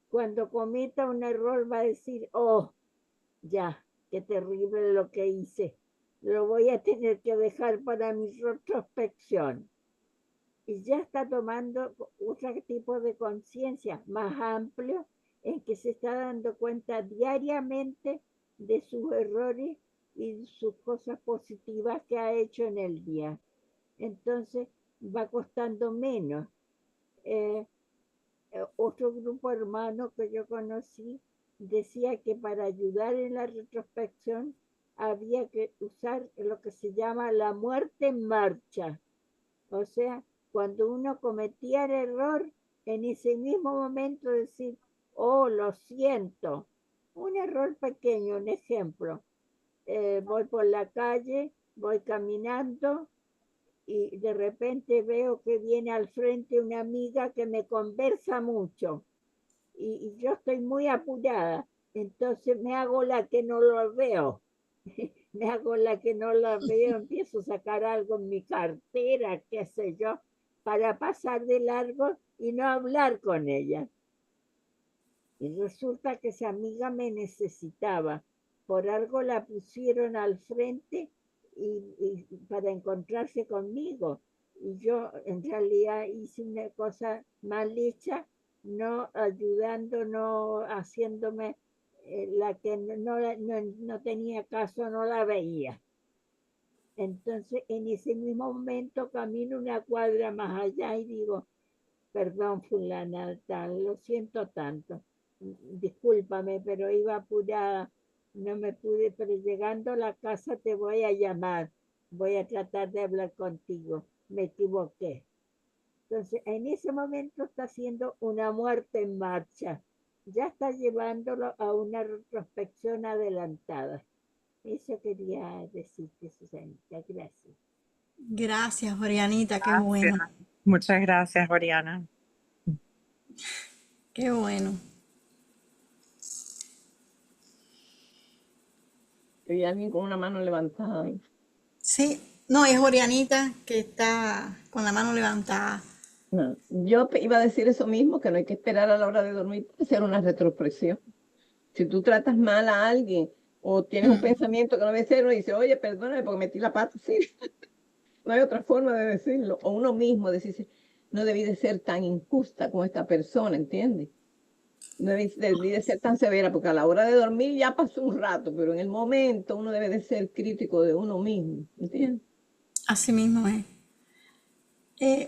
cuando cometa un error, va a decir, oh, ya, qué terrible lo que hice, lo voy a tener que dejar para mi retrospección. Y ya está tomando otro tipo de conciencia más amplio en que se está dando cuenta diariamente de sus errores y sus cosas positivas que ha hecho en el día. Entonces va costando menos. Eh, otro grupo hermano que yo conocí decía que para ayudar en la retrospección había que usar lo que se llama la muerte en marcha. O sea, cuando uno cometía el error, en ese mismo momento decir, oh, lo siento. Un error pequeño, un ejemplo. Voy por la calle, voy caminando y de repente veo que viene al frente una amiga que me conversa mucho y yo estoy muy apurada, entonces me hago la que no lo veo, me hago la que no la veo, empiezo a sacar algo en mi cartera, qué sé yo, para pasar de largo y no hablar con ella. Y resulta que esa amiga me necesitaba, por algo la pusieron al frente para encontrarse conmigo. Y yo en realidad hice una cosa mal hecha, no ayudando, no haciéndome la que no tenía caso, no la veía. Entonces en ese mismo momento camino una cuadra más allá y digo, perdón fulana, tal, lo siento tanto, discúlpame, pero iba apurada, no me pude, pero llegando a la casa te voy a llamar, voy a tratar de hablar contigo, me equivoqué. Entonces, en ese momento está haciendo una muerte en marcha, ya está llevándolo a una retrospección adelantada. Eso quería decirte, Susanita, gracias. Gracias, Brianita, qué Gracias. bueno, Muchas gracias, Oriana. qué bueno. Hay alguien con una mano levantada. Sí, no, es Orianita que está con la mano levantada. No, yo iba a decir eso mismo, que no hay que esperar a la hora de dormir para hacer una retrospección. Si tú tratas mal a alguien o tienes un pensamiento que no debe ser, uno dice, oye, perdóname porque metí la pata, sí. No hay otra forma de decirlo. O uno mismo decirse, no debí de ser tan injusta con esta persona, ¿entiendes? No debí de ser tan severa, porque a la hora de dormir ya pasó un rato, pero en el momento uno debe de ser crítico de uno mismo, ¿entiendes? Así mismo es.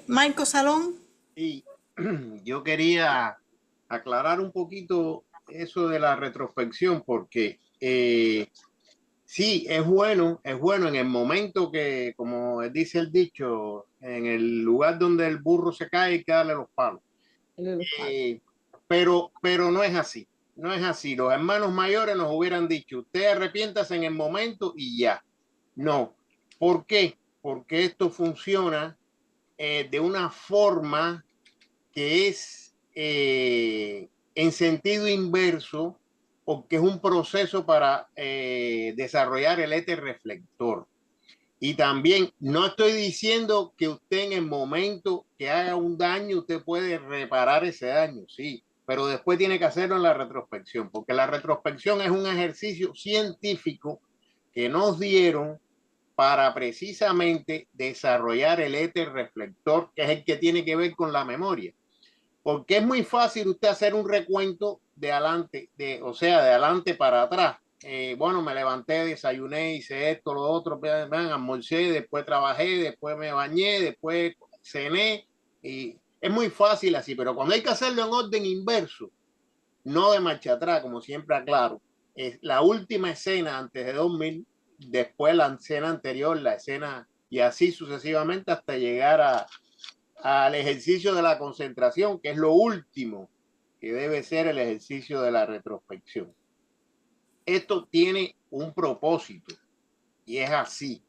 Marco Salón, Y yo quería aclarar un poquito eso de la retrospección, porque sí, es bueno en el momento que, como dice el dicho, en el lugar donde el burro se cae hay que darle los palos. Pero no es así, no es así. Los hermanos mayores nos hubieran dicho, usted arrepiéntase en el momento y ya. No. ¿Por qué? Porque esto funciona de una forma que es en sentido inverso, porque es un proceso para desarrollar el éter reflector. Y también no estoy diciendo que usted en el momento que haga un daño, usted puede reparar ese daño, sí, pero después tiene que hacerlo en la retrospección, porque la retrospección es un ejercicio científico que nos dieron para precisamente desarrollar el éter reflector, que es el que tiene que ver con la memoria. Porque es muy fácil usted hacer un recuento de adelante, o sea, de adelante para atrás. Bueno, me levanté, desayuné, hice esto, lo otro, almorcé, después trabajé, después me bañé, después cené. Y es muy fácil así, pero cuando hay que hacerlo en orden inverso, no de marcha atrás, como siempre aclaro, es la última escena antes de dormir, después la escena anterior, la escena, y así sucesivamente hasta llegar al ejercicio de la concentración, que es lo último que debe ser el ejercicio de la retrospección. Esto tiene un propósito y es así.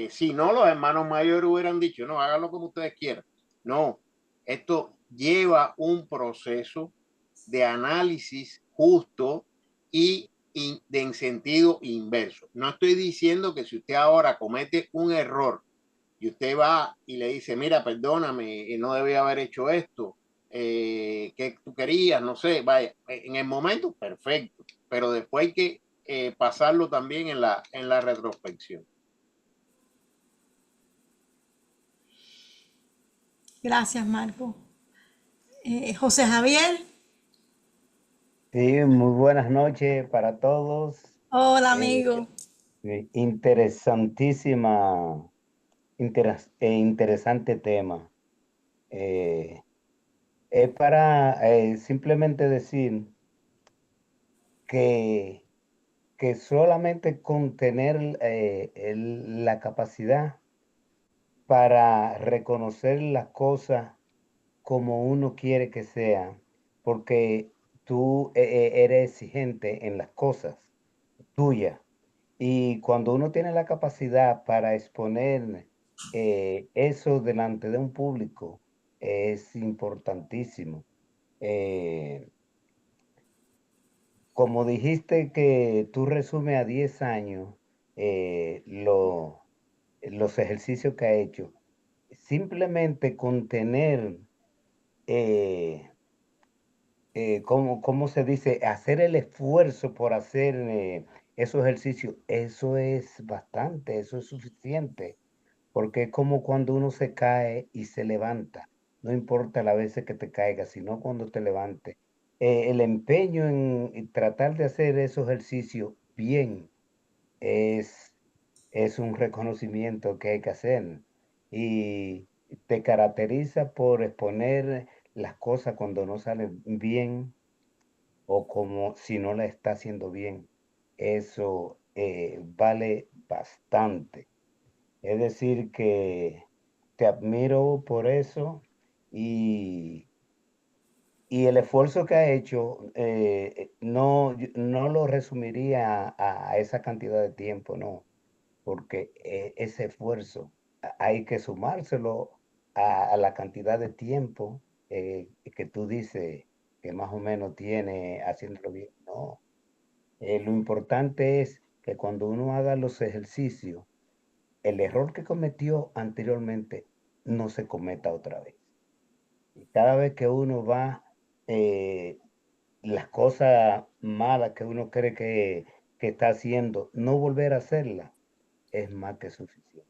Si no, los hermanos mayores hubieran dicho, no, háganlo como ustedes quieran. No, esto lleva un proceso de análisis justo y en sentido inverso. No estoy diciendo que si usted ahora comete un error y usted va y le dice, mira, perdóname, no debía haber hecho esto, que tú querías, no sé, vaya, en el momento, perfecto, pero después hay que pasarlo también en la retrospección. gracias, Marco. José Javier, Sí, muy buenas noches para todos. hola, amigo. Interesante tema. Es para simplemente decir que, que solamente con tener la capacidad para reconocer las cosas como uno quiere que sea, porque tú eres exigente en las cosas tuyas. Y cuando uno tiene la capacidad para exponer eso delante de un público, es importantísimo. Eh, Como dijiste que tú resumes a 10 años los ejercicios que ha hecho, simplemente con tener, ¿cómo se dice? Hacer el esfuerzo por hacer esos ejercicios, eso es bastante, eso es suficiente. Porque es como cuando uno se cae y se levanta. No importa las veces que te caigas, sino cuando te levantes. El empeño en tratar de hacer esos ejercicios bien es, es un reconocimiento que hay que hacer. Y te caracteriza por exponer las cosas cuando no salen bien o como si no la está haciendo bien. Eso vale bastante. Es decir, que te admiro por eso y, y el esfuerzo que ha hecho, no, no lo resumiría a esa cantidad de tiempo, no, porque ese esfuerzo hay que sumárselo a la cantidad de tiempo que tú dices que más o menos tiene haciéndolo bien. No, lo importante es que cuando uno haga los ejercicios, el error que cometió anteriormente no se cometa otra vez. Y cada vez que uno va, eh, las cosas malas que uno cree que está haciendo, no volver a hacerlas, es más que suficiente.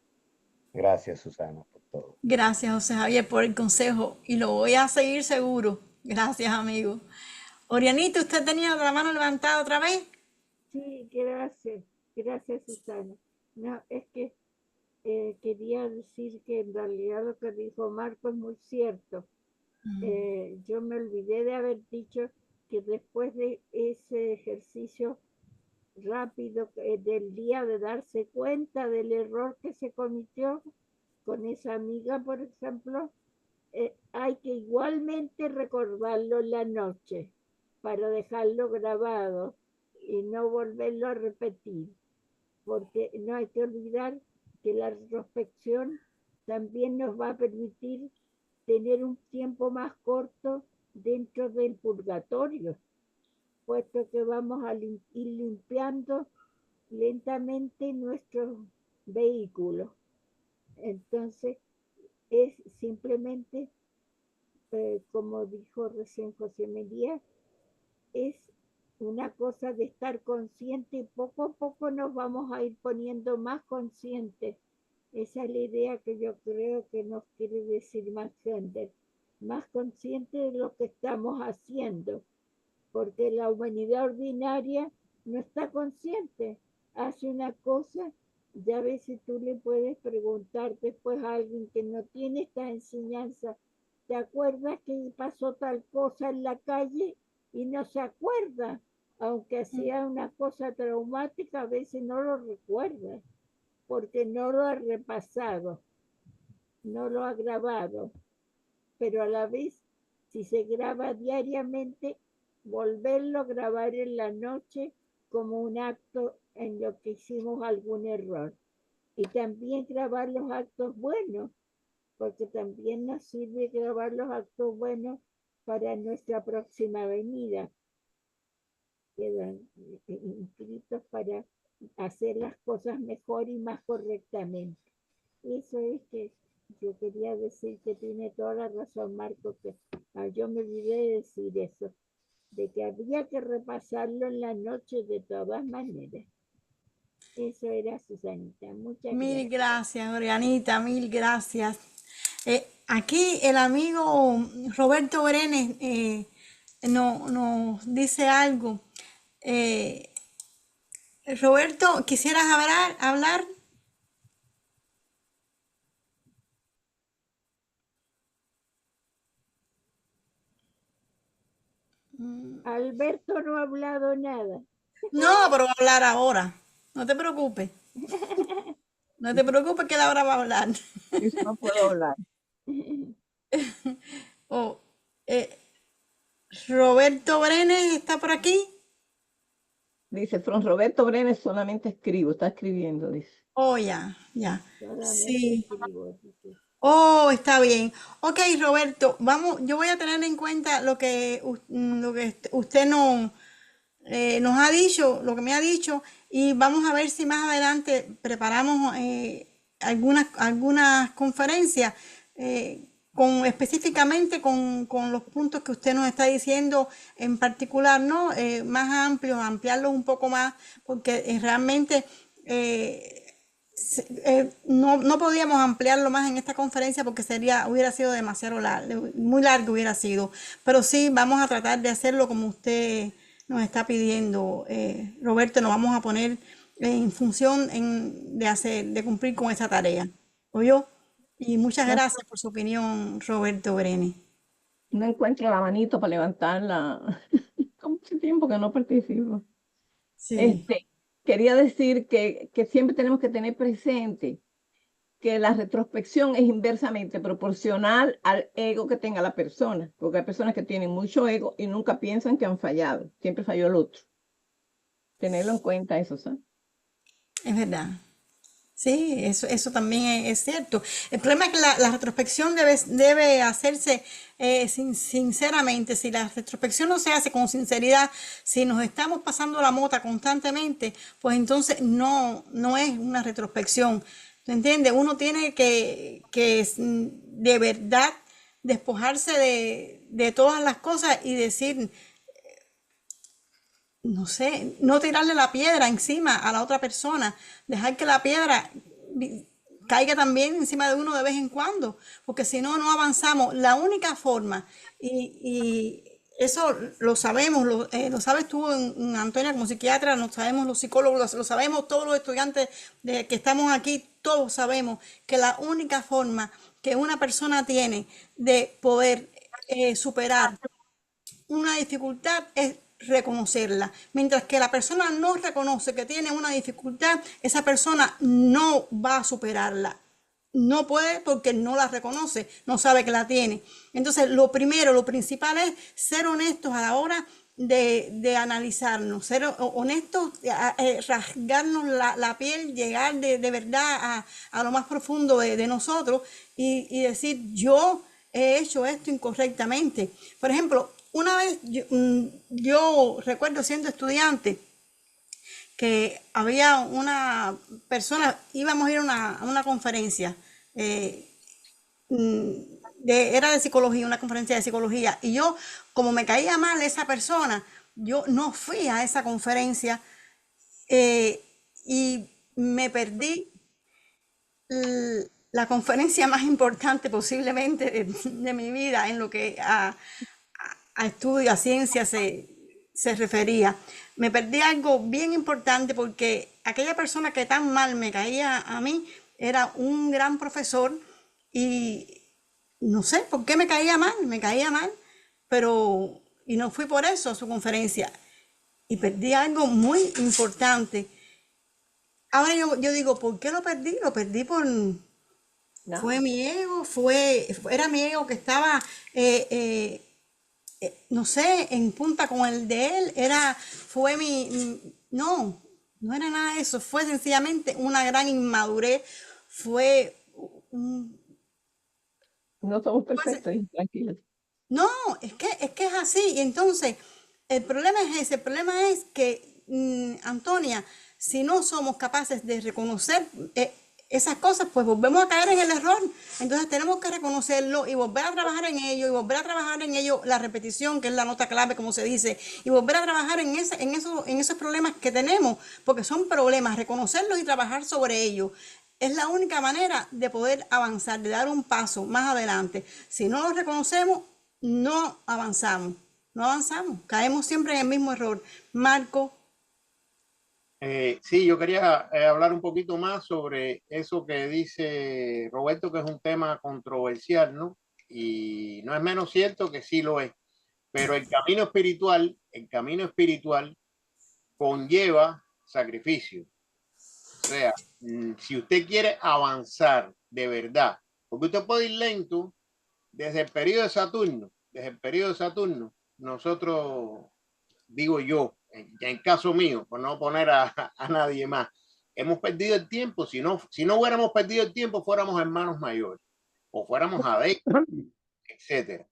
Gracias, Susana, por todo. Gracias, José Javier, por el consejo y lo voy a seguir seguro. Gracias, amigo. Orianita, ¿usted tenía la mano levantada otra vez? Sí, gracias. Gracias, Susana. No, es que quería decir que en realidad lo que dijo Marco es muy cierto. Yo me olvidé de haber dicho que después de ese ejercicio rápido del día de darse cuenta del error que se cometió con esa amiga, por ejemplo, hay que igualmente recordarlo en la noche para dejarlo grabado y no volverlo a repetir, porque no hay que olvidar que la retrospección también nos va a permitir tener un tiempo más corto dentro del purgatorio, puesto que vamos a ir limpiando lentamente nuestro vehículo. Entonces, es simplemente, como dijo recién José María, es una cosa de estar consciente y poco a poco nos vamos a ir poniendo más conscientes. Esa es la idea que yo creo que nos quiere decir Max Gender, más consciente de lo que estamos haciendo, porque la humanidad ordinaria no está consciente, hace una cosa y a veces tú le puedes preguntar después a alguien que no tiene esta enseñanza, ¿te acuerdas que pasó tal cosa en la calle? Y no se acuerda, aunque sea una cosa traumática, a veces no lo recuerda, porque no lo ha repasado, no lo ha grabado, pero a la vez, si se graba diariamente, volverlo a grabar en la noche como un acto en lo que hicimos algún error. Y también grabar los actos buenos, porque también nos sirve grabar los actos buenos para nuestra próxima venida. Quedan inscritos para hacer las cosas mejor y más correctamente. Eso es que yo quería decir que tiene toda la razón, Marco, que yo me olvidé de decir eso, de que había que repasarlo en la noche de todas maneras. Eso era, Susanita. Muchas Mil gracias. gracias, Orianita, mil gracias. Aquí el amigo Roberto Brenes nos dice algo. Eh, Roberto, ¿quisieras hablar? Alberto no ha hablado nada. No, pero va a hablar ahora. No te preocupes. No te preocupes que él ahora va a hablar. Yo no puedo hablar. Oh, eh, Roberto Brenes está por aquí. Dice, Fron Roberto Brenes solamente escribo, está escribiendo, dice. Oh, ya. Solamente Sí. escribo, dice. Oh, está bien. Ok, Roberto, vamos, yo voy a tener en cuenta lo que usted nos ha dicho, lo que me ha dicho, y vamos a ver si más adelante preparamos algunas conferencias específicamente con los puntos que usted nos está diciendo en particular, ¿no? Más amplios, ampliarlos un poco más, porque realmente no podíamos ampliarlo más en esta conferencia porque hubiera sido demasiado largo, muy largo hubiera sido, pero sí vamos a tratar de hacerlo como usted nos está pidiendo, Roberto, nos vamos a poner en función de cumplir con esa tarea, ¿oyó? Y muchas gracias por su opinión, Roberto Brenes. No encuentro la manito para levantarla. Con mucho tiempo que no participo. Sí. Quería decir que siempre tenemos que tener presente que la retrospección es inversamente proporcional al ego que tenga la persona, porque hay personas que tienen mucho ego y nunca piensan que han fallado, siempre falló el otro. Tenerlo en cuenta eso, ¿sabes? Es verdad. Sí, eso también es cierto. El problema es que la retrospección debe hacerse sinceramente. Si la retrospección no se hace con sinceridad, si nos estamos pasando la mota constantemente, pues entonces no es una retrospección. ¿Te entiendes? Uno tiene que de verdad despojarse de todas las cosas y decir, no sé, no tirarle la piedra encima a la otra persona, dejar que la piedra caiga también encima de uno de vez en cuando, porque si no, no avanzamos. La única forma, y eso lo sabemos, lo sabes tú, Antonia, como psiquiatra, lo sabemos los psicólogos, lo sabemos todos los estudiantes que estamos aquí, todos sabemos que la única forma que una persona tiene de poder superar una dificultad es reconocerla. Mientras que la persona no reconoce que tiene una dificultad, esa persona no va a superarla. No puede porque no la reconoce, no sabe que la tiene. Entonces, lo primero, lo principal es ser honestos a la hora de analizarnos, ser honestos, rasgarnos la piel, llegar de verdad a lo más profundo de nosotros y decir, yo he hecho esto incorrectamente. Por ejemplo, una vez yo recuerdo siendo estudiante que había una persona, íbamos a ir a una conferencia, era de psicología, una conferencia de psicología, y yo, como me caía mal esa persona, yo no fui a esa conferencia y me perdí la conferencia más importante posiblemente de mi vida en lo que a estudio, a ciencia se refería. Me perdí algo bien importante porque aquella persona que tan mal me caía a mí era un gran profesor y no sé por qué me caía mal, pero y no fui por eso a su conferencia y perdí algo muy importante. Ahora yo digo, ¿por qué lo perdí? Lo perdí por... No. Fue mi ego, era mi ego que estaba no sé, en punta con el de él, no era nada de eso, fue sencillamente una gran inmadurez, No somos perfectos, tranquilos. no, es que es así, y entonces, el problema es ese, el problema es que, Antonia, si no somos capaces de reconocer esas cosas, pues volvemos a caer en el error. Entonces tenemos que reconocerlo y volver a trabajar en ello, y volver a trabajar en ello, la repetición, que es la nota clave, como se dice, y volver a trabajar en esos problemas que tenemos, porque son problemas, reconocerlos y trabajar sobre ellos. Es la única manera de poder avanzar, de dar un paso más adelante. Si no los reconocemos, no avanzamos, caemos siempre en el mismo error. Marco. Sí, yo quería hablar un poquito más sobre eso que dice Roberto, que es un tema controversial, ¿no? Y no es menos cierto que sí lo es. Pero el camino espiritual conlleva sacrificio. O sea, si usted quiere avanzar de verdad, porque usted puede ir lento desde el periodo de Saturno, nosotros, digo yo, en caso mío, por no poner a nadie más, hemos perdido el tiempo. Si no hubiéramos perdido el tiempo, fuéramos hermanos mayores o fuéramos adeptos, etcétera.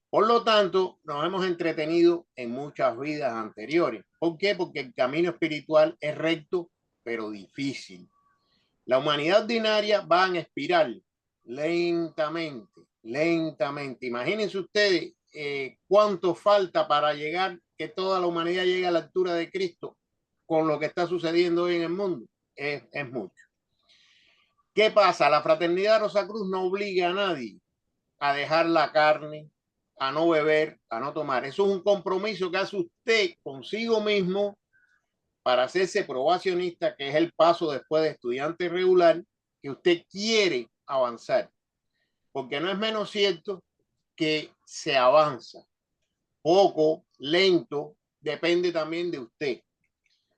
Por lo tanto, nos hemos entretenido en muchas vidas anteriores. ¿Por qué? Porque el camino espiritual es recto, pero difícil. La humanidad ordinaria va en espiral, lentamente, lentamente. Imagínense ustedes cuánto falta para llegar, que toda la humanidad llegue a la altura de Cristo con lo que está sucediendo hoy en el mundo. Es mucho. ¿Qué pasa? La Fraternidad Rosacruz no obliga a nadie a dejar la carne, a no beber, a no tomar. Eso es un compromiso que hace usted consigo mismo para hacerse probacionista, que es el paso después de estudiante regular, que usted quiere avanzar. Porque no es menos cierto que se avanza. Poco, lento, depende también de usted.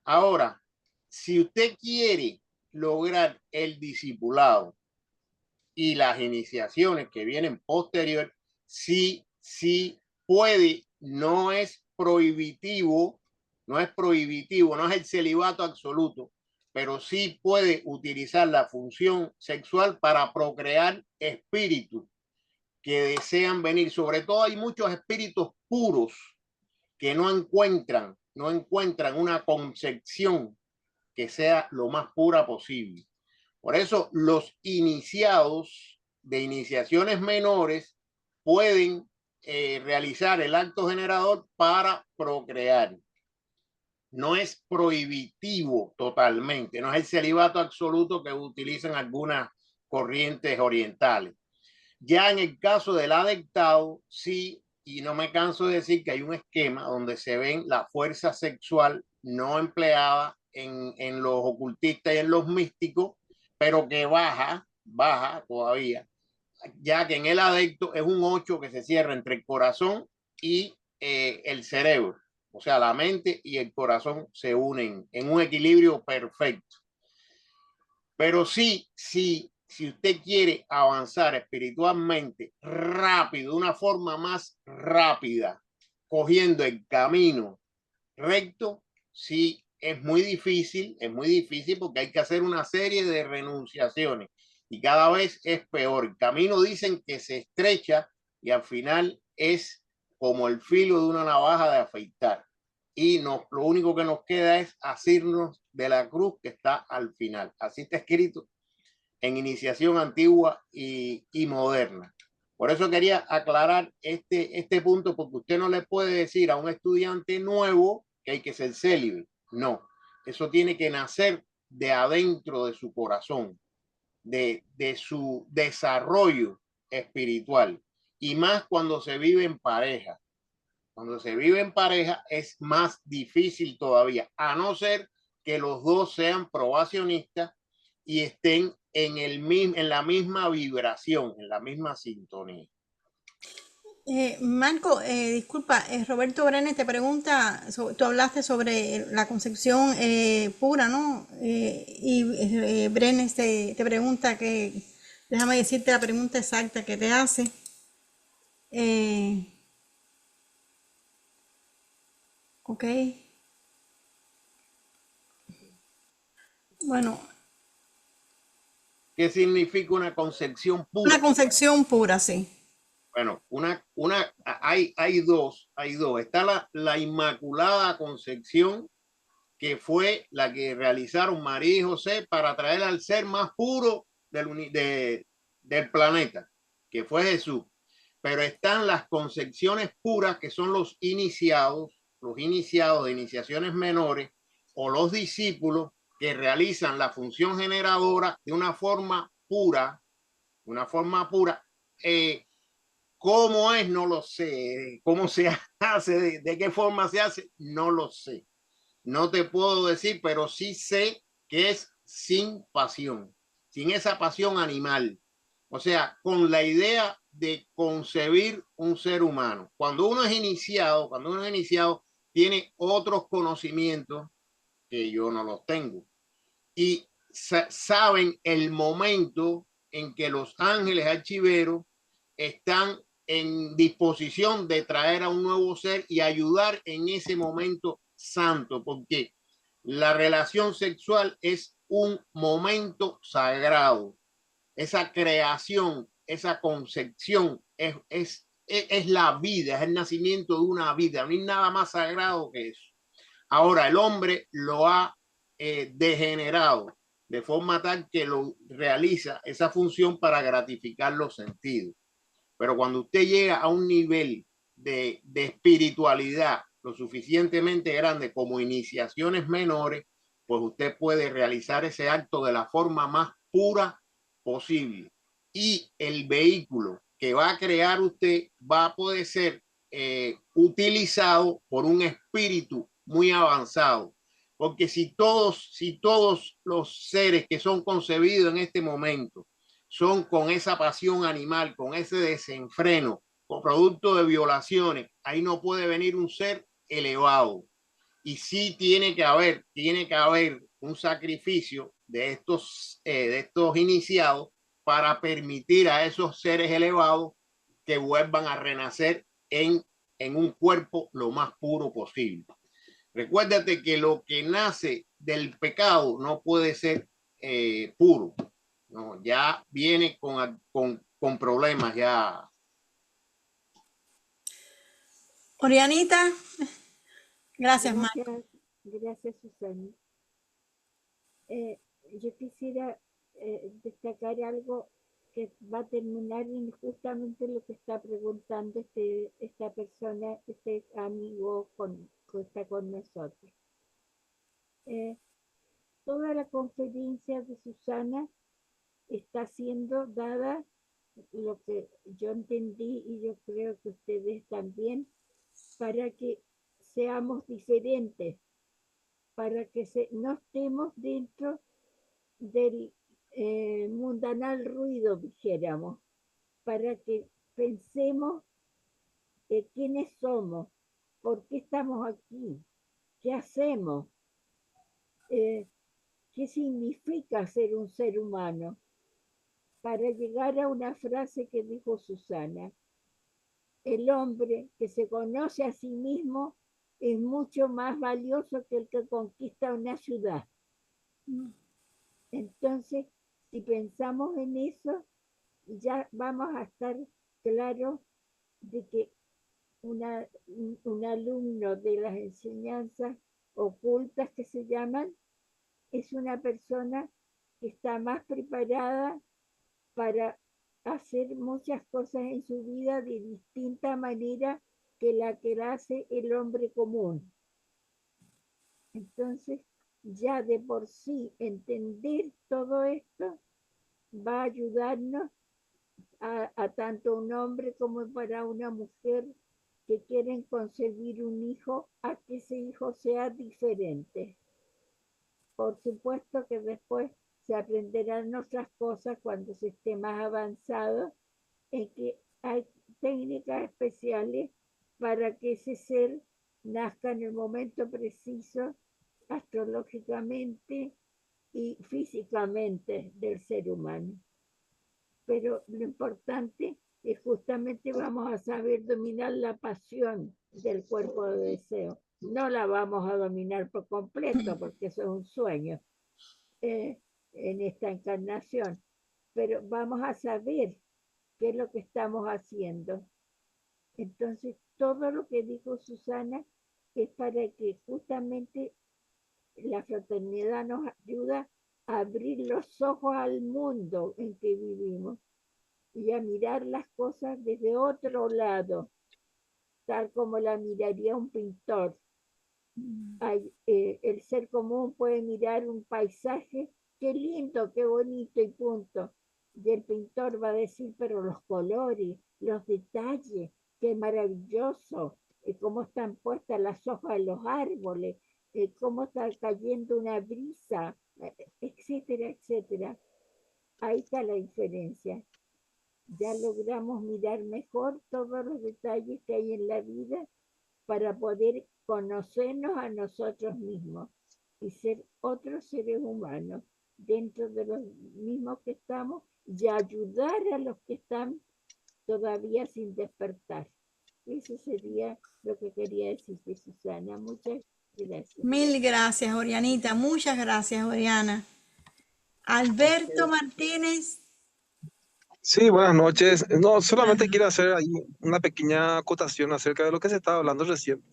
Ahora, si usted quiere lograr el discipulado y las iniciaciones que vienen posterior, sí puede, no es prohibitivo, no es el celibato absoluto, pero sí puede utilizar la función sexual para procrear espíritus que desean venir. Sobre todo hay muchos espíritus puros que no encuentran una concepción que sea lo más pura posible. Por eso los iniciados de iniciaciones menores pueden realizar el acto generador para procrear. No es prohibitivo totalmente, no es el celibato absoluto que utilizan algunas corrientes orientales. Ya en el caso del adectado, sí, y no me canso de decir que hay un esquema donde se ven la fuerza sexual no empleada en los ocultistas y en los místicos, pero que baja todavía, ya que en el adecto es un 8 que se cierra entre el corazón y el cerebro. O sea, la mente y el corazón se unen en un equilibrio perfecto. Pero sí, si usted quiere avanzar espiritualmente rápido, de una forma más rápida, cogiendo el camino recto, sí es muy difícil porque hay que hacer una serie de renunciaciones y cada vez es peor. El camino dicen que se estrecha y al final es como el filo de una navaja de afeitar. Y lo único que nos queda es asirnos de la cruz que está al final. Así está escrito en iniciación antigua y moderna. Por eso quería aclarar este punto, porque usted no le puede decir a un estudiante nuevo que hay que ser célibe. No, eso tiene que nacer de adentro de su corazón, de su desarrollo espiritual, y más cuando se vive en pareja. Cuando se vive en pareja es más difícil todavía, a no ser que los dos sean probacionistas y estén en la misma vibración, en la misma sintonía. Marco, disculpa, Roberto Brenes te pregunta, tú hablaste sobre la concepción pura, ¿no? Y Brenes te pregunta déjame decirte la pregunta exacta que te hace. Ok. Bueno. ¿Qué significa una concepción pura? Una concepción pura, sí. Bueno, hay dos. Está la Inmaculada Concepción, que fue la que realizaron María y José para traer al ser más puro del planeta, que fue Jesús. Pero están las concepciones puras, que son los iniciados de iniciaciones menores, o los discípulos que realizan la función generadora de una forma pura. ¿Cómo es? No lo sé. ¿Cómo se hace? ¿De qué forma se hace? No lo sé. No te puedo decir, pero sí sé que es sin pasión, sin esa pasión animal. O sea, con la idea de concebir un ser humano. Cuando uno es iniciado, tiene otros conocimientos que yo no los tengo. Y saben el momento en que los ángeles archiveros están en disposición de traer a un nuevo ser y ayudar en ese momento santo, porque la relación sexual es un momento sagrado. Esa creación, esa concepción es la vida, es el nacimiento de una vida. No hay nada más sagrado que eso. Ahora, el hombre lo ha degenerado de forma tal que lo realiza esa función para gratificar los sentidos. Pero cuando usted llega a un nivel de espiritualidad lo suficientemente grande como iniciaciones menores, pues usted puede realizar ese acto de la forma más pura posible. Y el vehículo que va a crear usted va a poder ser utilizado por un espíritu muy avanzado. Porque si todos los seres que son concebidos en este momento son con esa pasión animal, con ese desenfreno, con producto de violaciones, ahí no puede venir un ser elevado. Y sí tiene que haber un sacrificio de estos iniciados para permitir a esos seres elevados que vuelvan a renacer en un cuerpo lo más puro posible. Recuérdate que lo que nace del pecado no puede ser puro. No, ya viene con problemas ya. Orianita, gracias, Marco. Gracias, Susana. Yo quisiera destacar algo que va a terminar en justamente lo que está preguntando esta persona, este amigo que está con nosotros. Toda la conferencia de Susana está siendo dada, lo que yo entendí y yo creo que ustedes también, para que seamos diferentes, para que no estemos dentro del mundanal ruido, dijéramos, para que pensemos quiénes somos, por qué estamos aquí, qué hacemos, qué significa ser un ser humano, para llegar a una frase que dijo Susana: el hombre que se conoce a sí mismo es mucho más valioso que el que conquista una ciudad. Entonces, si pensamos en eso, ya vamos a estar claros de que un alumno de las enseñanzas ocultas que se llaman es una persona que está más preparada para hacer muchas cosas en su vida de distinta manera que la que hace el hombre común. Entonces, ya de por sí entender todo esto va a ayudarnos a tanto un hombre como para una mujer que quieren concebir un hijo, a que ese hijo sea diferente. Por supuesto que después se aprenderán otras cosas cuando se esté más avanzado, en que hay técnicas especiales para que ese ser nazca en el momento preciso, astrológicamente y físicamente del ser humano. Pero lo importante es justamente vamos a saber dominar la pasión del cuerpo de deseo. No la vamos a dominar por completo porque eso es un sueño en esta encarnación, pero vamos a saber qué es lo que estamos haciendo. Entonces, todo lo que dijo Susana es para que justamente la fraternidad nos ayuda a abrir los ojos al mundo en que vivimos y a mirar las cosas desde otro lado, tal como la miraría un pintor. El ser común puede mirar un paisaje, qué lindo, qué bonito y punto. Y el pintor va a decir, pero los colores, los detalles, qué maravilloso, cómo están puestas las hojas de los árboles, cómo está cayendo una brisa, etcétera, etcétera. Ahí está la diferencia. ya logramos mirar mejor todos los detalles que hay en la vida para poder conocernos a nosotros mismos y ser otros seres humanos dentro de los mismos que estamos y ayudar a los que están todavía sin despertar. Eso sería lo que quería decirte, Susana. Muchas gracias. Mil gracias, Orianita. Muchas gracias, Oriana. Alberto Martínez. Sí, buenas noches. No, solamente quiero hacer ahí una pequeña acotación acerca de lo que se estaba hablando recién,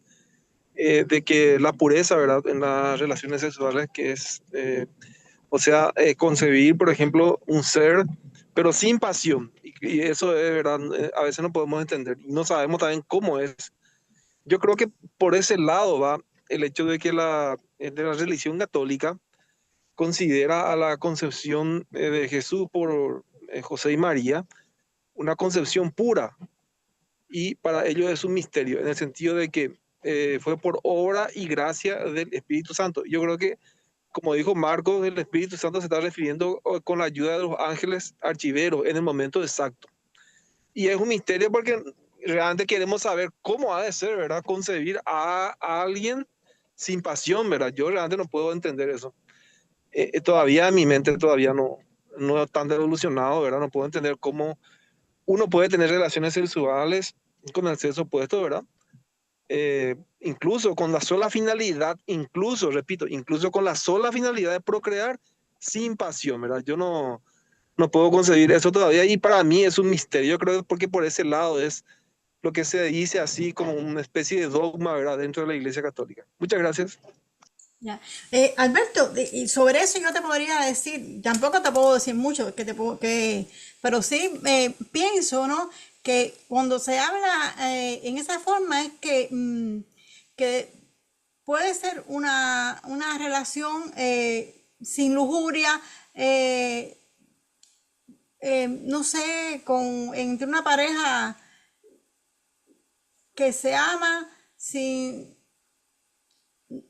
de que la pureza, ¿verdad? En las relaciones sexuales, que es, o sea, concebir, por ejemplo, un ser, pero sin pasión. Y eso es, ¿verdad? A veces no podemos entender y no sabemos también cómo es. Yo creo que por ese lado va el hecho de que de la religión católica considera a la concepción de Jesús por José y María una concepción pura, y para ellos es un misterio, en el sentido de que fue por obra y gracia del Espíritu Santo. Yo creo que, como dijo Marcos, el Espíritu Santo se está refiriendo con la ayuda de los ángeles archiveros en el momento exacto. Y es un misterio porque realmente queremos saber cómo ha de ser, ¿verdad? Concebir a alguien sin pasión, ¿verdad? Yo realmente no puedo entender eso. Todavía en mi mente todavía no es tan evolucionado, ¿verdad? No puedo entender cómo uno puede tener relaciones sexuales con el sexo opuesto, ¿verdad? Incluso con la sola finalidad, incluso, repito, incluso con la sola finalidad de procrear sin pasión, ¿verdad? Yo no puedo concebir eso todavía y para mí es un misterio, yo creo, porque por ese lado es lo que se dice así como una especie de dogma, ¿verdad? Dentro de la Iglesia Católica. Muchas gracias. Ya. Alberto, y sobre eso yo te podría decir, tampoco te puedo decir mucho, pero sí pienso, ¿no? Que cuando se habla en esa forma es que puede ser una relación sin lujuria, no sé, entre una pareja que se ama sin...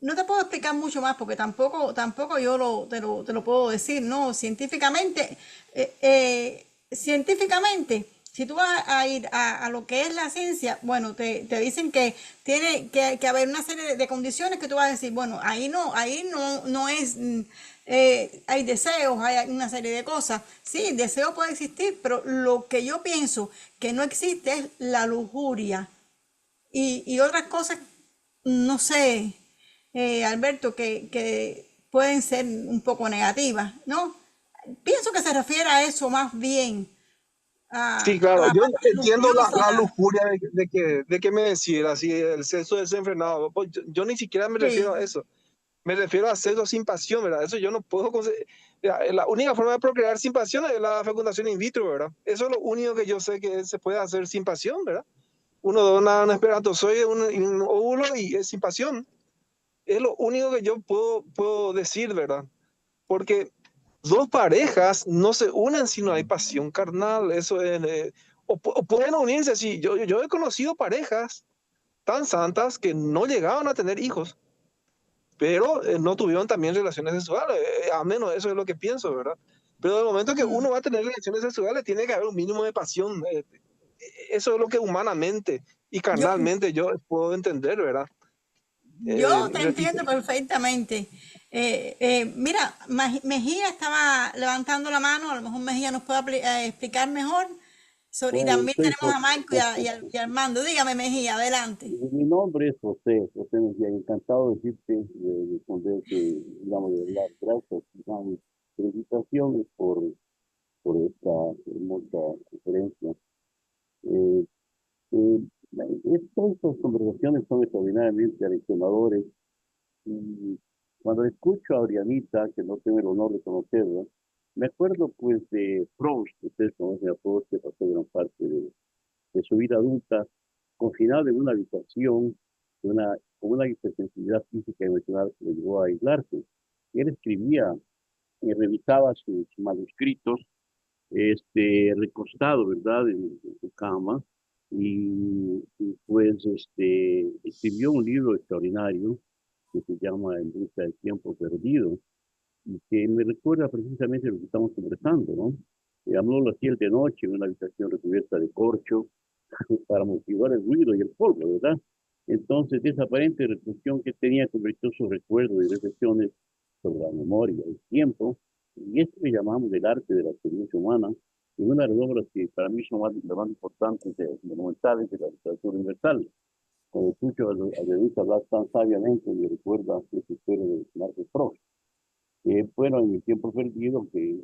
No te puedo explicar mucho más porque tampoco yo te lo puedo decir, ¿no? Científicamente, si tú vas a ir a lo que es la ciencia, bueno, te dicen que tiene que haber una serie de condiciones que tú vas a decir, bueno, ahí no es, hay deseos, hay una serie de cosas. Sí, el deseo puede existir, pero lo que yo pienso que no existe es la lujuria y otras cosas, no sé, Alberto, que pueden ser un poco negativas, ¿no? Pienso que se refiere a eso más bien, Sí, a claro, la yo parte entiendo la lujuriosa. lujuria de que me decía, así, el sexo desenfrenado. Pues yo ni siquiera me refiero a Sí, eso. Me refiero a sexo sin pasión, ¿verdad? Eso yo no puedo conseguir. La única forma de procrear sin pasión es la fecundación in vitro, ¿verdad? Eso es lo único que yo sé que se puede hacer sin pasión, ¿verdad? Uno dona un espermatozoide, un óvulo y es sin pasión. Es lo único que yo puedo decir, ¿verdad? Porque dos parejas no se unen si no hay pasión carnal. Eso es, o pueden unirse, sí. Yo he conocido parejas tan santas que no llegaban a tener hijos, pero no tuvieron también relaciones sexuales. A menos eso es lo que pienso, ¿verdad? Pero del momento que uno va a tener relaciones sexuales, tiene que haber un mínimo de pasión. Eso es lo que humanamente y yo, carnalmente yo puedo entender, ¿verdad? yo te Repito. entiendo perfectamente. Mira, Mejía estaba levantando la mano, a lo mejor Mejía nos puede explicar mejor. Y Bueno, también soy tenemos a Marco y a Armando. Dígame, Mejía, adelante. mi nombre es José Mejía, encantado de decirte, de responderte, digamos, de dar gracias, digamos, felicitaciones por esta hermosa conferencia. Eh, eh, Estas conversaciones son extraordinariamente aleccionadores y cuando escucho a Orianita, que no tengo el honor de conocerla, me acuerdo pues de Proust, que ustedes conocen a Proust, que pasó gran parte de su vida adulta, confinado en una habitación con una hipersensibilidad física y emocional que le llevó a aislarse. Él escribía y revisaba sus manuscritos, recostado, ¿verdad?, en su cama, pues escribió un libro extraordinario que se llama En busca del tiempo perdido, y que me recuerda precisamente lo que estamos conversando, ¿no? Habló las 7 de noche en una habitación recubierta de corcho para motivar el ruido y el polvo, ¿verdad? Entonces, esa aparente reflexión que tenía convirtió sus recuerdos y reflexiones sobre la memoria, el tiempo, y esto que llamamos el arte de la experiencia humana, en una de las obras que para mí son las más importantes, monumentales de la literatura universal. Cuando escucho a David hablar tan sabiamente, me recuerda esta historia de Marcos Proust. Bueno, en el tiempo perdido, que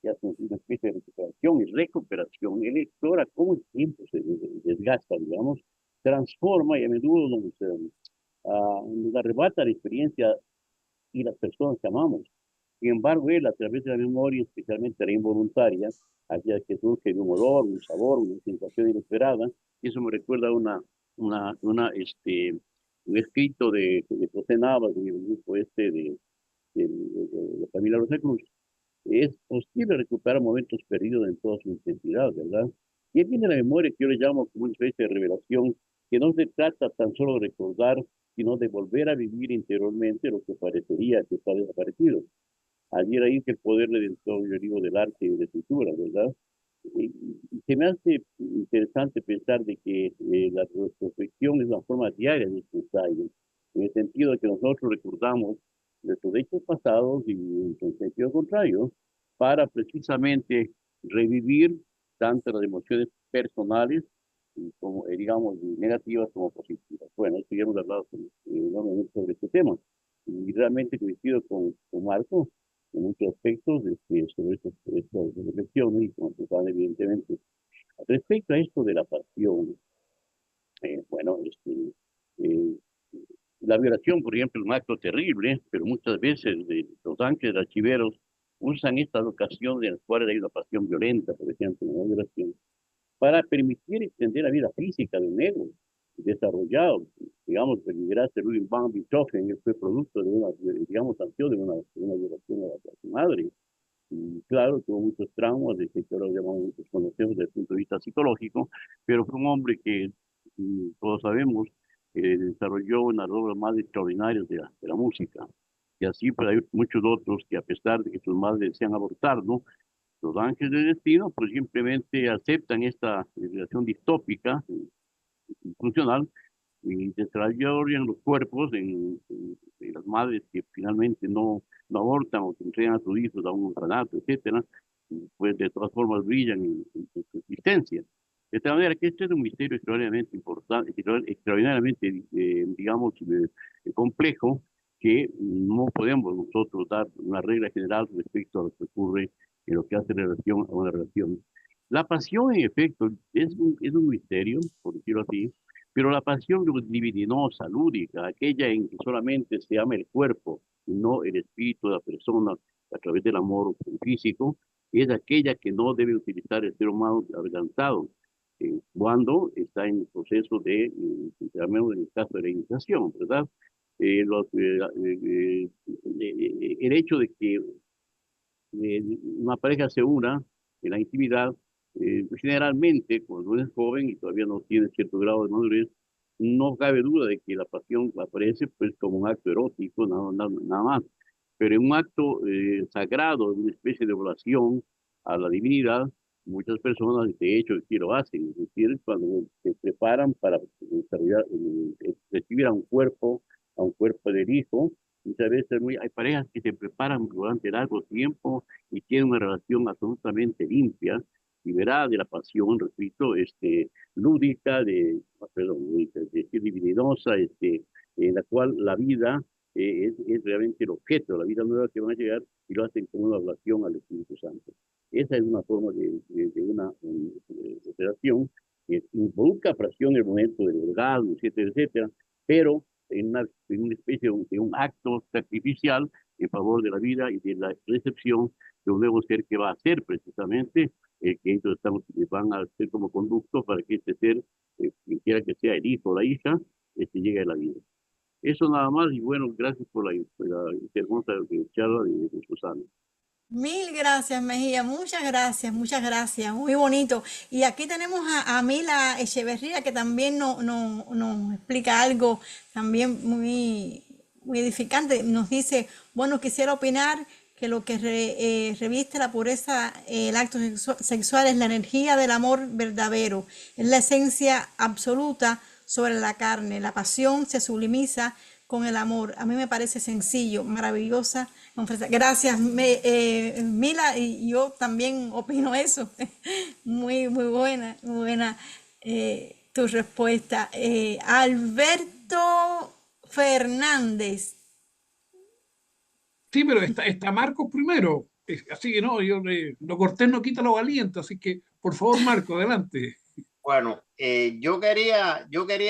hace una especie de recuperación, él explora cómo el tiempo se desgasta, digamos, transforma y a menudo nos arrebata la experiencia y las personas que amamos. Sin embargo, él, a través de la memoria, especialmente la involuntaria, hacía que surge de un olor, un sabor, una sensación inesperada, y eso me recuerda un escrito de José Navas, del grupo de Camila Rosa Cruz. Es posible recuperar momentos perdidos en toda su intensidad, ¿verdad? Y él tiene la memoria que yo le llamo como una especie de revelación, que no se trata tan solo de recordar, sino de volver a vivir interiormente lo que parecería que está desaparecido. Allí era ahí que el poder redentor, yo digo, del arte y de la escritura, ¿verdad? Y se me hace interesante pensar de que la retrospección es una forma diaria de este ensayo, en el sentido de que nosotros recordamos nuestros hechos pasados y en sentido contrario, para precisamente revivir tanto las emociones personales como, digamos, negativas como positivas. Bueno, esto ya hemos hablado enormemente sobre este tema y realmente coincido con Marco en muchos aspectos sobre estas reflexiones y con Susana, evidentemente. Respecto a esto de la pasión, bueno, eh, la violación, por ejemplo, es un acto terrible, pero muchas veces los ángeles archiveros usan estas ocasiones en las cuales hay una pasión violenta, por ejemplo, una violación, para permitir extender la vida física de un ego desarrollado. Digamos, el migrante Ludwig van Beethoven fue producto de una, digamos, sanción de una violación a su madre. Y claro, tuvo muchos traumas, de que ahora llamamos muchos conocemos desde el punto de vista psicológico, pero fue un hombre que, todos sabemos, desarrolló una obra más extraordinaria de la música. Y así, pues hay muchos otros que a pesar de que sus madres desean abortar, ¿no? Los ángeles del destino, pues simplemente aceptan esta relación distópica, funcional, y desarrollan los cuerpos de las madres que finalmente no abortan o que entregan a sus hijos a un orfanato, etcétera, y pues de todas formas brillan en su existencia. De tal manera que este es un misterio extraordinariamente importante, extraordinariamente, digamos, complejo, que no podemos nosotros dar una regla general respecto a lo que ocurre en lo que hace relación a una relación. La pasión, en efecto, es un misterio, por decirlo así, pero la pasión libidinosa, lúdica, aquella en que solamente se ama el cuerpo y no el espíritu de la persona a través del amor físico, es aquella que no debe utilizar el ser humano adelantado cuando está en el proceso digamos, en el caso de la iniciación, ¿verdad? El hecho de que una pareja se una en la intimidad, generalmente cuando uno es joven y todavía no tiene cierto grado de madurez, no cabe duda de que la pasión aparece pues como un acto erótico, nada más. Pero en un acto sagrado, una especie de oración a la divinidad, muchas personas de hecho sí lo hacen, es decir, cuando se preparan para recibir a un cuerpo del hijo, muchas veces hay parejas que se preparan durante largo tiempo y tienen una relación absolutamente limpia, liberada de la pasión, repito, lúdica, divinosa, en la cual la vida es realmente el objeto, la vida nueva que van a llegar y lo hacen con una relación al Espíritu Santo. Esa es una forma de una relación que involucra fracción en el momento del orgasmo, etcétera, etcétera, pero en una especie de un acto sacrificial en favor de la vida y de la recepción de un nuevo ser que va a ser precisamente que ellos van a ser como conducto para que este ser, quien quiera que sea el hijo o la hija, llegue a la vida. Eso nada más y bueno, gracias por la hermosa charla de Susana. Mil gracias, Mejía. Muchas gracias, muchas gracias. Muy bonito. Y aquí tenemos a Mila Echeverría, que también nos explica algo también muy edificante. Nos dice, bueno, quisiera opinar que lo que reviste la pureza, el acto sexual, es la energía del amor verdadero, es la esencia absoluta sobre la carne. La pasión se sublimiza con el amor. A mí me parece sencillo, maravillosa. Gracias, Mila, y yo también opino eso. Muy buena tu respuesta. Alberto Fernández. Sí, pero está Marcos primero. Así que no, lo cortés no quita lo valiente. Así que, por favor, Marco, adelante. Bueno, yo quería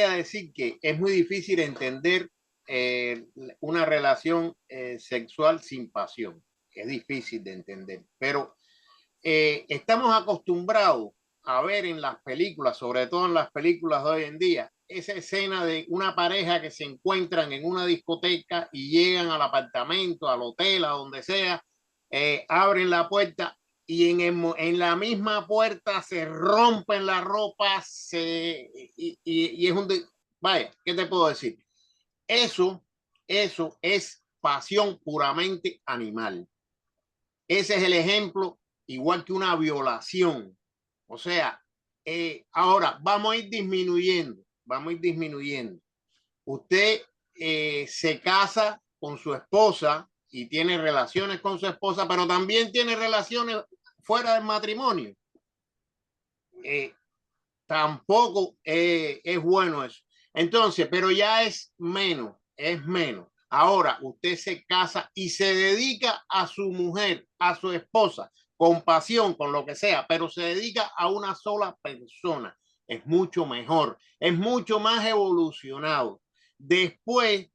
decir que es muy difícil entender una relación sexual sin pasión. Es difícil de entender, pero estamos acostumbrados a ver en las películas, sobre todo en las películas de hoy en día, esa escena de una pareja que se encuentran en una discoteca y llegan al apartamento, al hotel, a donde sea, abren la puerta y en la misma puerta se rompen las ropas y es vaya, ¿qué te puedo decir? Eso es pasión puramente animal. Ese es el ejemplo, igual que una violación. O sea, ahora vamos a ir disminuyendo. Usted se casa con su esposa y tiene relaciones con su esposa, pero también tiene relaciones fuera del matrimonio. Tampoco es bueno eso. Entonces, pero ya es menos. Ahora usted se casa y se dedica a su mujer, a su esposa, con pasión, con lo que sea, pero se dedica a una sola persona. Es mucho mejor, es mucho más evolucionado. Después,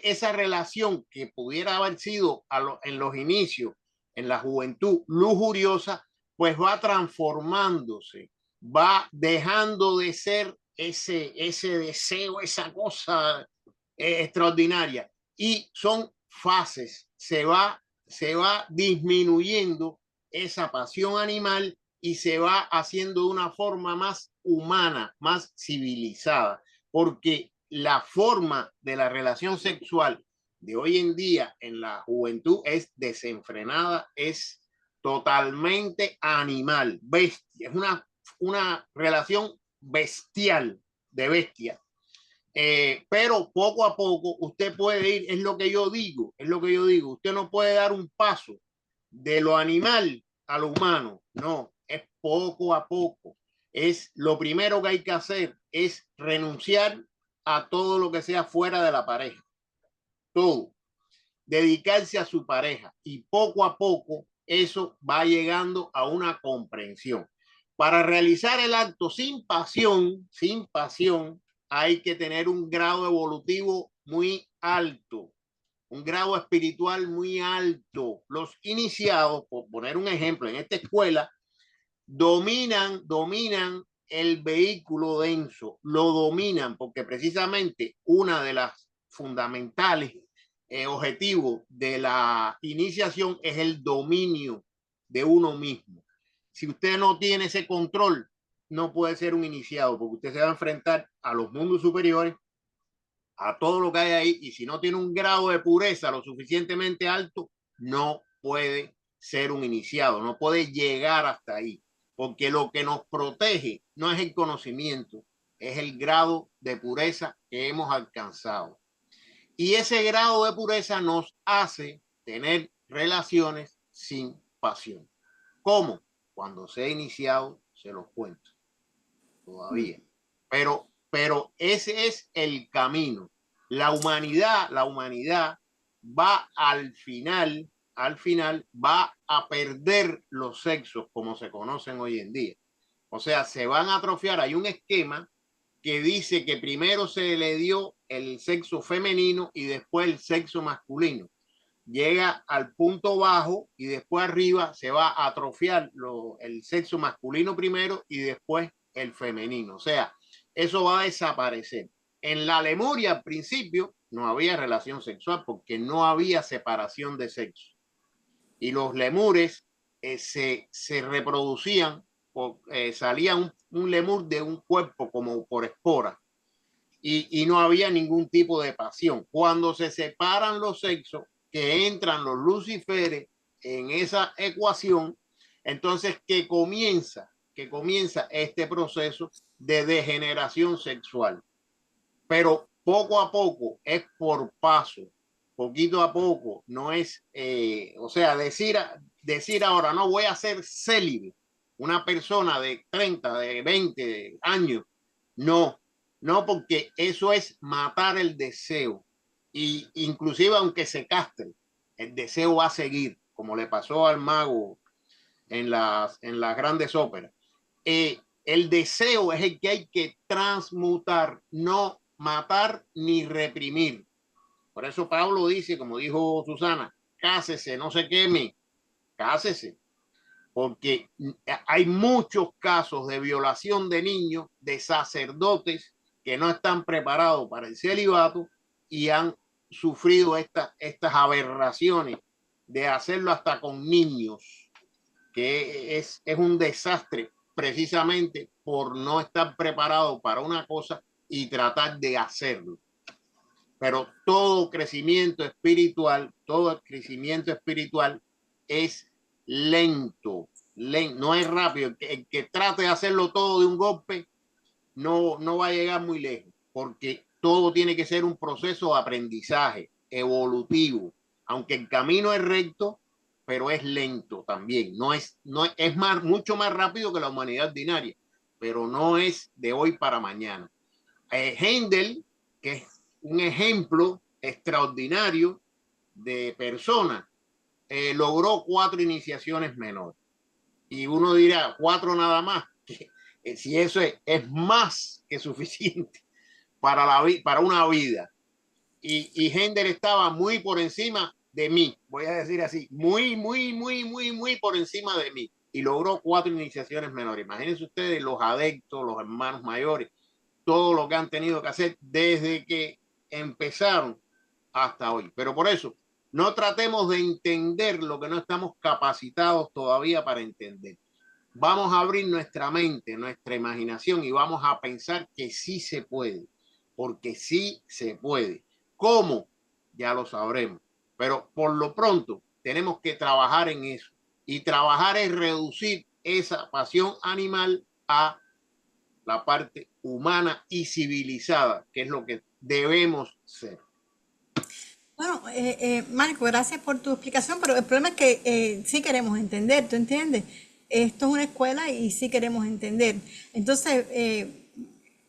esa relación que pudiera haber sido en los inicios, en la juventud lujuriosa, pues va transformándose, va dejando de ser ese deseo, esa cosa extraordinaria. Y son fases, se va disminuyendo esa pasión animal y se va haciendo de una forma más humana, más civilizada, porque la forma de la relación sexual de hoy en día en la juventud es desenfrenada, es totalmente animal, bestia, es una relación bestial, de bestia. Pero poco a poco usted puede ir, es lo que yo digo, usted no puede dar un paso de lo animal a lo humano, no, es poco a poco. Es lo primero que hay que hacer, es renunciar a todo lo que sea fuera de la pareja, todo, dedicarse a su pareja y poco a poco eso va llegando a una comprensión. Para realizar el acto sin pasión, hay que tener un grado evolutivo muy alto, un grado espiritual muy alto. Los iniciados, por poner un ejemplo, en esta escuela, dominan el vehículo denso, lo dominan porque precisamente una de las fundamentales objetivos de la iniciación es el dominio de uno mismo. Si usted no tiene ese control, no puede ser un iniciado porque usted se va a enfrentar a los mundos superiores, a todo lo que hay ahí, y si no tiene un grado de pureza lo suficientemente alto, no puede ser un iniciado, no puede llegar hasta ahí, porque lo que nos protege no es el conocimiento, es el grado de pureza que hemos alcanzado. Y ese grado de pureza nos hace tener relaciones sin pasión. ¿Cómo? Cuando sea iniciado, se los cuento todavía. Pero ese es el camino. La humanidad va al final va a perder los sexos como se conocen hoy en día. O sea, se van a atrofiar. Hay un esquema que dice que primero se le dio el sexo femenino y después el sexo masculino. Llega al punto bajo y después arriba se va a atrofiar el sexo masculino primero y después el femenino. O sea, eso va a desaparecer. En la Lemuria, al principio, no había relación sexual porque no había separación de sexo. Y los lemures se reproducían, salía un lemur de un cuerpo como por espora. Y no había ningún tipo de pasión. Cuando se separan los sexos, que entran los luciferes, en esa ecuación, entonces que comienza este proceso de degeneración sexual. Pero poco a poco, es por paso, poquito a poco, no es, o sea, decir ahora, no voy a ser célibe, una persona de 30, de 20 años, no, porque eso es matar el deseo. Y inclusive aunque se castre, el deseo va a seguir, como le pasó al mago en las grandes óperas. El deseo es el que hay que transmutar, no matar ni reprimir. Por eso Pablo dice, como dijo Susana, cásese, no se queme, cásese, porque hay muchos casos de violación de niños, de sacerdotes que no están preparados para el celibato y han sufrido estas aberraciones de hacerlo hasta con niños, que es un desastre precisamente por no estar preparado para una cosa y tratar de hacerlo. Pero todo crecimiento espiritual es lento, no es rápido. El que trate de hacerlo todo de un golpe no va a llegar muy lejos, porque todo tiene que ser un proceso de aprendizaje evolutivo, aunque el camino es recto, pero es lento también. No es mucho más rápido que la humanidad ordinaria, pero no es de hoy para mañana. Heindel, que es un ejemplo extraordinario de persona, logró 4 iniciaciones menores. Y uno dirá, 4 nada más. Si eso es más que suficiente para una vida. Y Heindel estaba muy por encima de mí, voy a decir así, muy por encima de mí, y logró 4 iniciaciones menores. Imagínense ustedes los adeptos, los hermanos mayores, todo lo que han tenido que hacer desde que empezaron hasta hoy. Pero por eso, no tratemos de entender lo que no estamos capacitados todavía para entender. Vamos a abrir nuestra mente, nuestra imaginación, y vamos a pensar que sí se puede, porque sí se puede. ¿Cómo? Ya lo sabremos. Pero por lo pronto tenemos que trabajar en eso. Y trabajar es reducir esa pasión animal a la parte humana y civilizada, que es lo que debemos ser. Bueno, Marco, gracias por tu explicación, pero el problema es que sí queremos entender, ¿tú entiendes? Esto es una escuela y sí queremos entender. Entonces,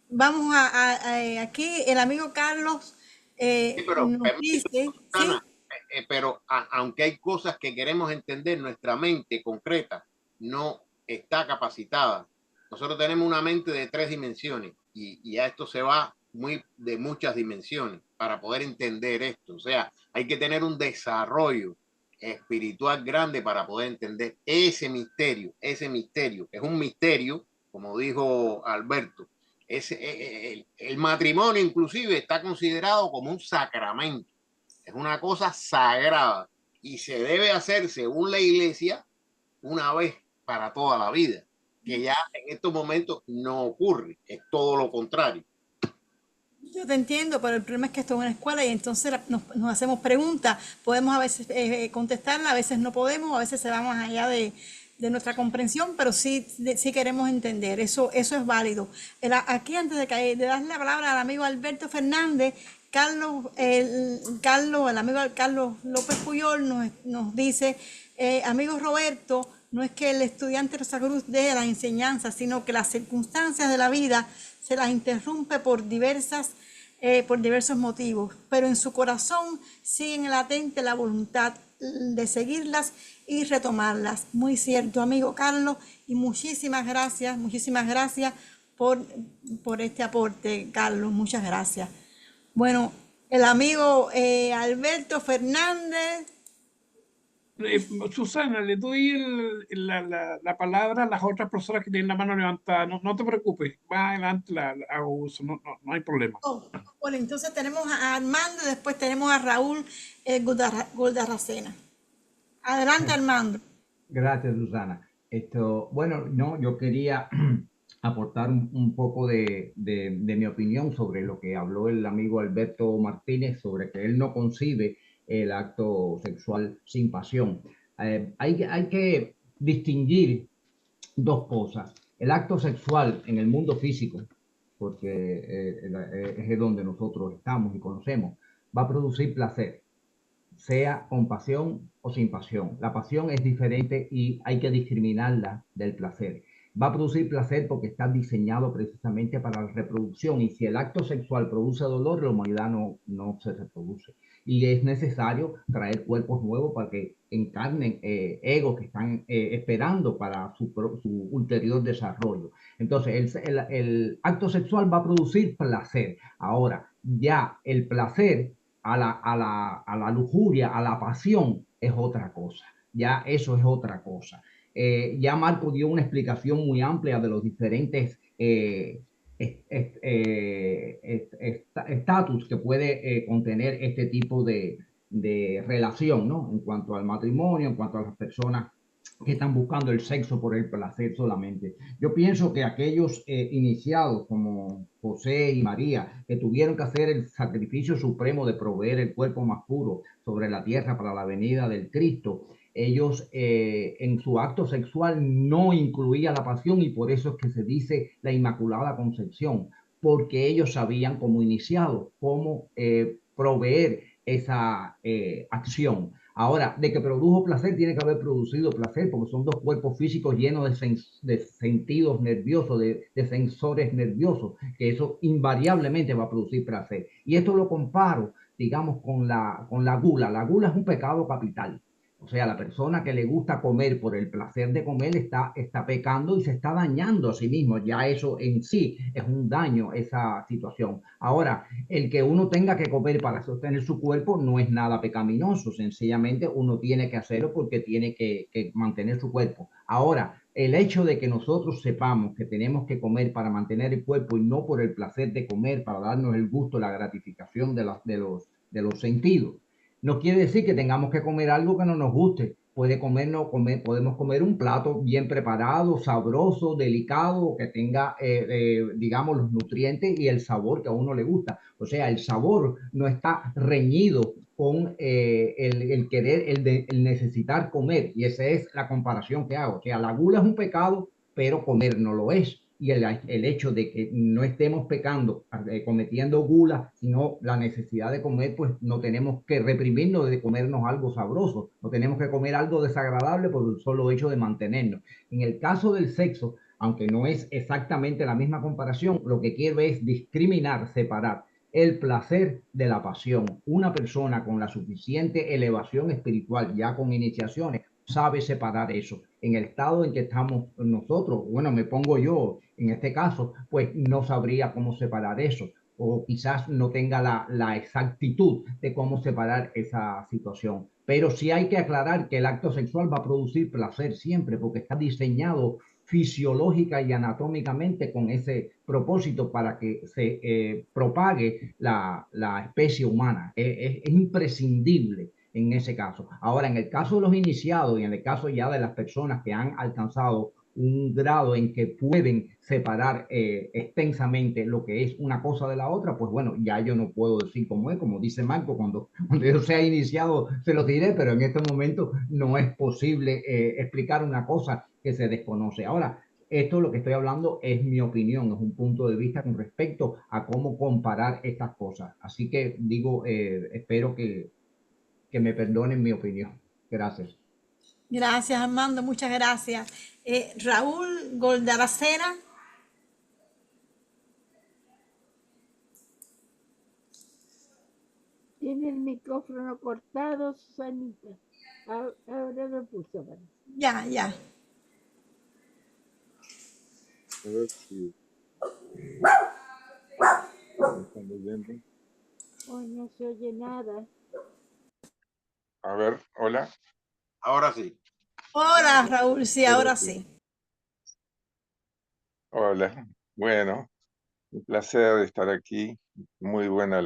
vamos aquí, el amigo Carlos Sí, pero nos dice, Susana, ¿sí? pero aunque hay cosas que queremos entender, nuestra mente concreta no está capacitada. Nosotros tenemos una mente de 3 dimensiones y a esto se va de muchas dimensiones para poder entender esto. O sea, hay que tener un desarrollo espiritual grande para poder entender ese misterio. Es un misterio, como dijo Alberto. El matrimonio inclusive está considerado como un sacramento. Es una cosa sagrada y se debe hacer según la iglesia una vez para toda la vida, que ya en estos momentos no ocurre, es todo lo contrario. Yo te entiendo, pero el problema es que esto es una escuela y entonces nos hacemos preguntas. Podemos a veces contestarla, a veces no podemos, a veces se va más allá de nuestra comprensión, pero sí queremos entender. Eso es válido. Aquí, antes de darle la palabra al amigo Alberto Fernández, el amigo Carlos López Puyol nos dice, amigo Roberto, no es que el estudiante Rosa Cruz dé la enseñanza, sino que las circunstancias de la vida se las interrumpe por diversos motivos, pero en su corazón siguen latente la voluntad de seguirlas y retomarlas. Muy cierto, amigo Carlos, y muchísimas gracias por este aporte, Carlos, muchas gracias. Bueno, el amigo Alberto Fernández. Susana, le doy la palabra a las otras personas que tienen la mano levantada. No te preocupes, más adelante la hago uso, no hay problema. Bueno, entonces tenemos a Armando y después tenemos a Raúl Goldarracena. Adelante, Armando. Gracias, Susana. Bueno, no, yo quería aportar un poco de mi opinión sobre lo que habló el amigo Alberto Martínez, sobre que él no concibe el acto sexual sin pasión. Hay que distinguir dos cosas. El acto sexual en el mundo físico, porque es donde nosotros estamos y conocemos, va a producir placer, sea con pasión o sin pasión. La pasión es diferente y hay que discriminarla del placer. Va a producir placer porque está diseñado precisamente para la reproducción, y si el acto sexual produce dolor, la humanidad no se reproduce. Y es necesario traer cuerpos nuevos para que encarnen egos que están esperando para su ulterior desarrollo. Entonces, el acto sexual va a producir placer. Ahora, ya el placer a la lujuria, a la pasión, es otra cosa. Ya eso es otra cosa. Ya Marco dio una explicación muy amplia de los diferentes estatus que puede contener este tipo de relación, ¿no? En cuanto al matrimonio, en cuanto a las personas que están buscando el sexo por el placer solamente. Yo pienso que aquellos iniciados como José y María, que tuvieron que hacer el sacrificio supremo de proveer el cuerpo más puro sobre la tierra para la venida del Cristo, ellos en su acto sexual no incluía la pasión, y por eso es que se dice la Inmaculada Concepción, porque ellos sabían como iniciados cómo proveer esa acción. Ahora, de que produjo placer, tiene que haber producido placer, porque son dos cuerpos físicos llenos de sentidos nerviosos, de sensores nerviosos, que eso invariablemente va a producir placer. Y esto lo comparo, digamos, con la gula. La gula es un pecado capital. O sea, la persona que le gusta comer por el placer de comer está pecando y se está dañando a sí mismo. Ya eso en sí es un daño, esa situación. Ahora, el que uno tenga que comer para sostener su cuerpo no es nada pecaminoso. Sencillamente uno tiene que hacerlo porque tiene que mantener su cuerpo. Ahora, el hecho de que nosotros sepamos que tenemos que comer para mantener el cuerpo y no por el placer de comer, para darnos el gusto, la gratificación de los sentidos, no quiere decir que tengamos que comer algo que no nos guste. Podemos comer un plato bien preparado, sabroso, delicado, que tenga, digamos, los nutrientes y el sabor que a uno le gusta. O sea, el sabor no está reñido con el querer, el necesitar comer. Y esa es la comparación que hago. O sea, la gula es un pecado, pero comer no lo es. Y el hecho de que no estemos pecando, cometiendo gula, sino la necesidad de comer, pues no tenemos que reprimirnos de comernos algo sabroso, no tenemos que comer algo desagradable por el solo hecho de mantenernos. En el caso del sexo, aunque no es exactamente la misma comparación, lo que quiero es discriminar, separar el placer de la pasión. Una persona con la suficiente elevación espiritual, ya con iniciaciones, sabe separar eso. En el estado en que estamos nosotros, bueno, me pongo yo en este caso, pues no sabría cómo separar eso, o quizás no tenga la exactitud de cómo separar esa situación. Pero sí hay que aclarar que el acto sexual va a producir placer siempre, porque está diseñado fisiológica y anatómicamente con ese propósito para que se propague la especie humana. Es imprescindible en ese caso. Ahora, en el caso de los iniciados y en el caso ya de las personas que han alcanzado un grado en que pueden separar extensamente lo que es una cosa de la otra, pues bueno, ya yo no puedo decir cómo es, como dice Marco, cuando yo sea iniciado se lo diré, pero en este momento no es posible explicar una cosa que se desconoce. Ahora, esto lo que estoy hablando es mi opinión, es un punto de vista con respecto a cómo comparar estas cosas. Así que digo, espero que me perdonen mi opinión. Gracias. Gracias, Armando, muchas gracias. Raúl Goldaracera. Tiene el micrófono cortado, Susanita. Ahora lo puso, parece. Ya, ya. A ver si me están oyendo. Oh, no se oye nada. A ver, hola. Ahora sí. Hola, Raúl, sí, ahora sí. Hola. Bueno, un placer estar aquí. Muy buena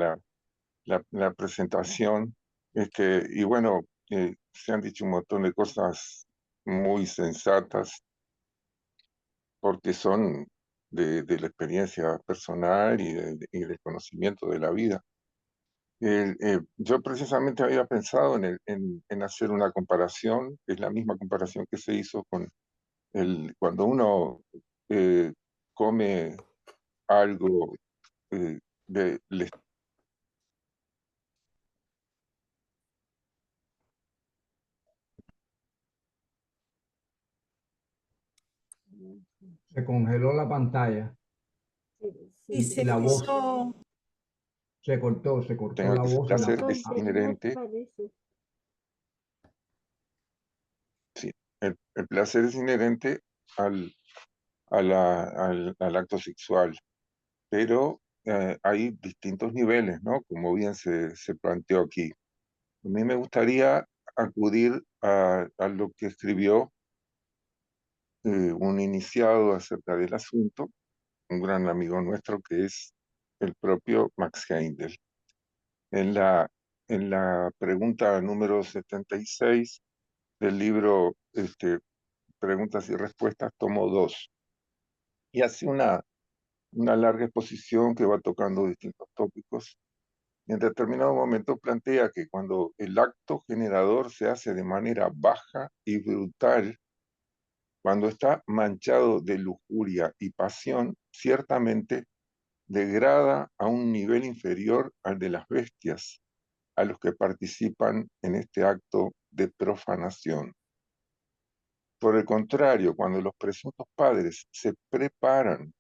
la presentación. Y bueno, se han dicho un montón de cosas muy sensatas porque son de la experiencia personal y del conocimiento de la vida. Yo precisamente había pensado en hacer una comparación, es la misma comparación que se hizo con cuando uno eh, come algo eh, de, le- Se congeló la pantalla Y Sí, se y la voz hizo, se cortó tenga la que el voz y la... placer con es Ah, internet inherente, parece. sí, el placer es inherente al acto sexual, pero hay distintos niveles, ¿no? Como bien se planteó aquí. A mí me gustaría acudir a lo que escribió un iniciado acerca del asunto, un gran amigo nuestro que es el propio Max Heindel. En la pregunta número 76 del libro Preguntas y Respuestas, tomo 2, y hace una larga exposición que va tocando distintos tópicos. Y en determinado momento plantea que cuando el acto generador se hace de manera baja y brutal, cuando está manchado de lujuria y pasión, ciertamente degrada a un nivel inferior al de las bestias, a los que participan en este acto de profanación. Por el contrario, cuando los presuntos padres se preparan